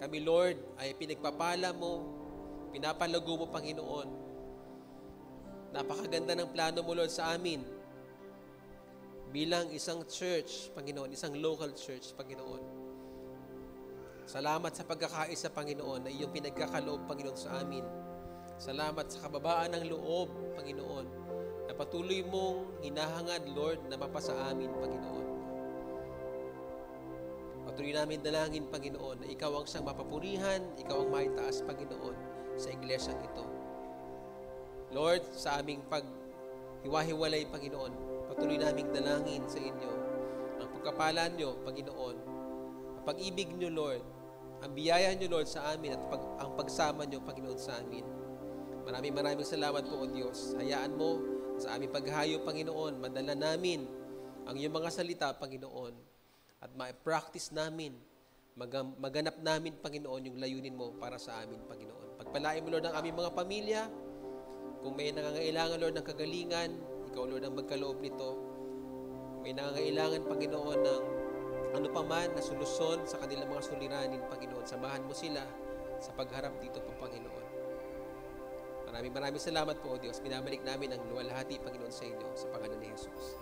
Kami, Lord, ay pinagpapala mo, pinapalago mo, Panginoon. Napakaganda ng plano mo, Lord, sa amin. Bilang isang church, Panginoon, isang local church, Panginoon. Salamat sa pagkakaisa, Panginoon, na iyong pinagkakaloob, Panginoon, sa amin. Salamat sa kababaan ng loob, Panginoon, na patuloy mong hinahangad, Lord, na mapasa amin, Panginoon. Patuloy namin dalangin, Panginoon, na ikaw ang siyang mapapurihan, ikaw ang maitaas, Panginoon, sa iglesyang ito. Lord, sa aming paghiwa-hiwalay, Panginoon, patuloy naming dalangin sa inyo ang pagkapalan nyo, Panginoon, ang pag-ibig nyo, Lord, ang biyaya nyo, Lord, sa amin at ang pagsama nyo, Panginoon, sa amin. Maraming salamat po, O Diyos. Hayaan mo sa aming paghahayo, Panginoon, madala namin ang iyong mga salita, Panginoon, at ma-practice namin, maganap namin, Panginoon, yung layunin mo para sa amin, Panginoon. Pagpalain mo, Lord, ang aming mga pamilya. Kung may nangangailangan, Lord, ng kagalingan, ikaw, Lord, ang magkaloob nito. May nangangailangan, Panginoon, ng ano pa man na solusyon sa kanilang mga suliranin, Panginoon. Samahan mo sila sa pagharap dito po, Panginoon. Maraming salamat po, O Diyos. Binabalik namin ang luwalhati, Panginoon, sa inyo sa pangalan ni Jesus.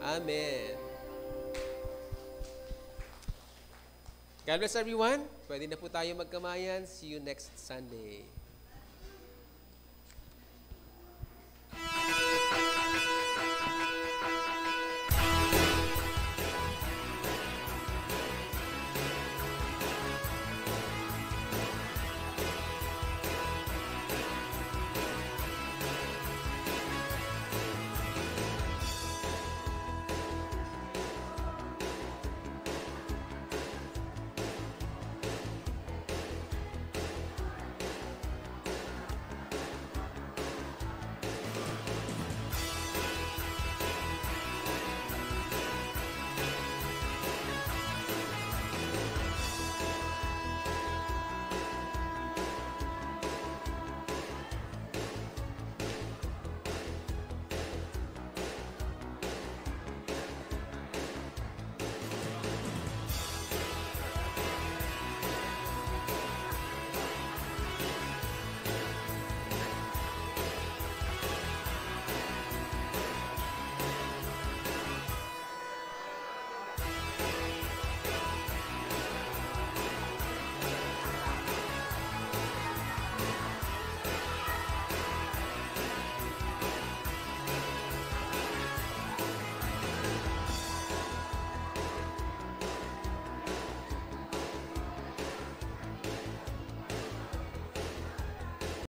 Amen. God bless everyone. Pwede na po tayo magkamayan. See you next Sunday.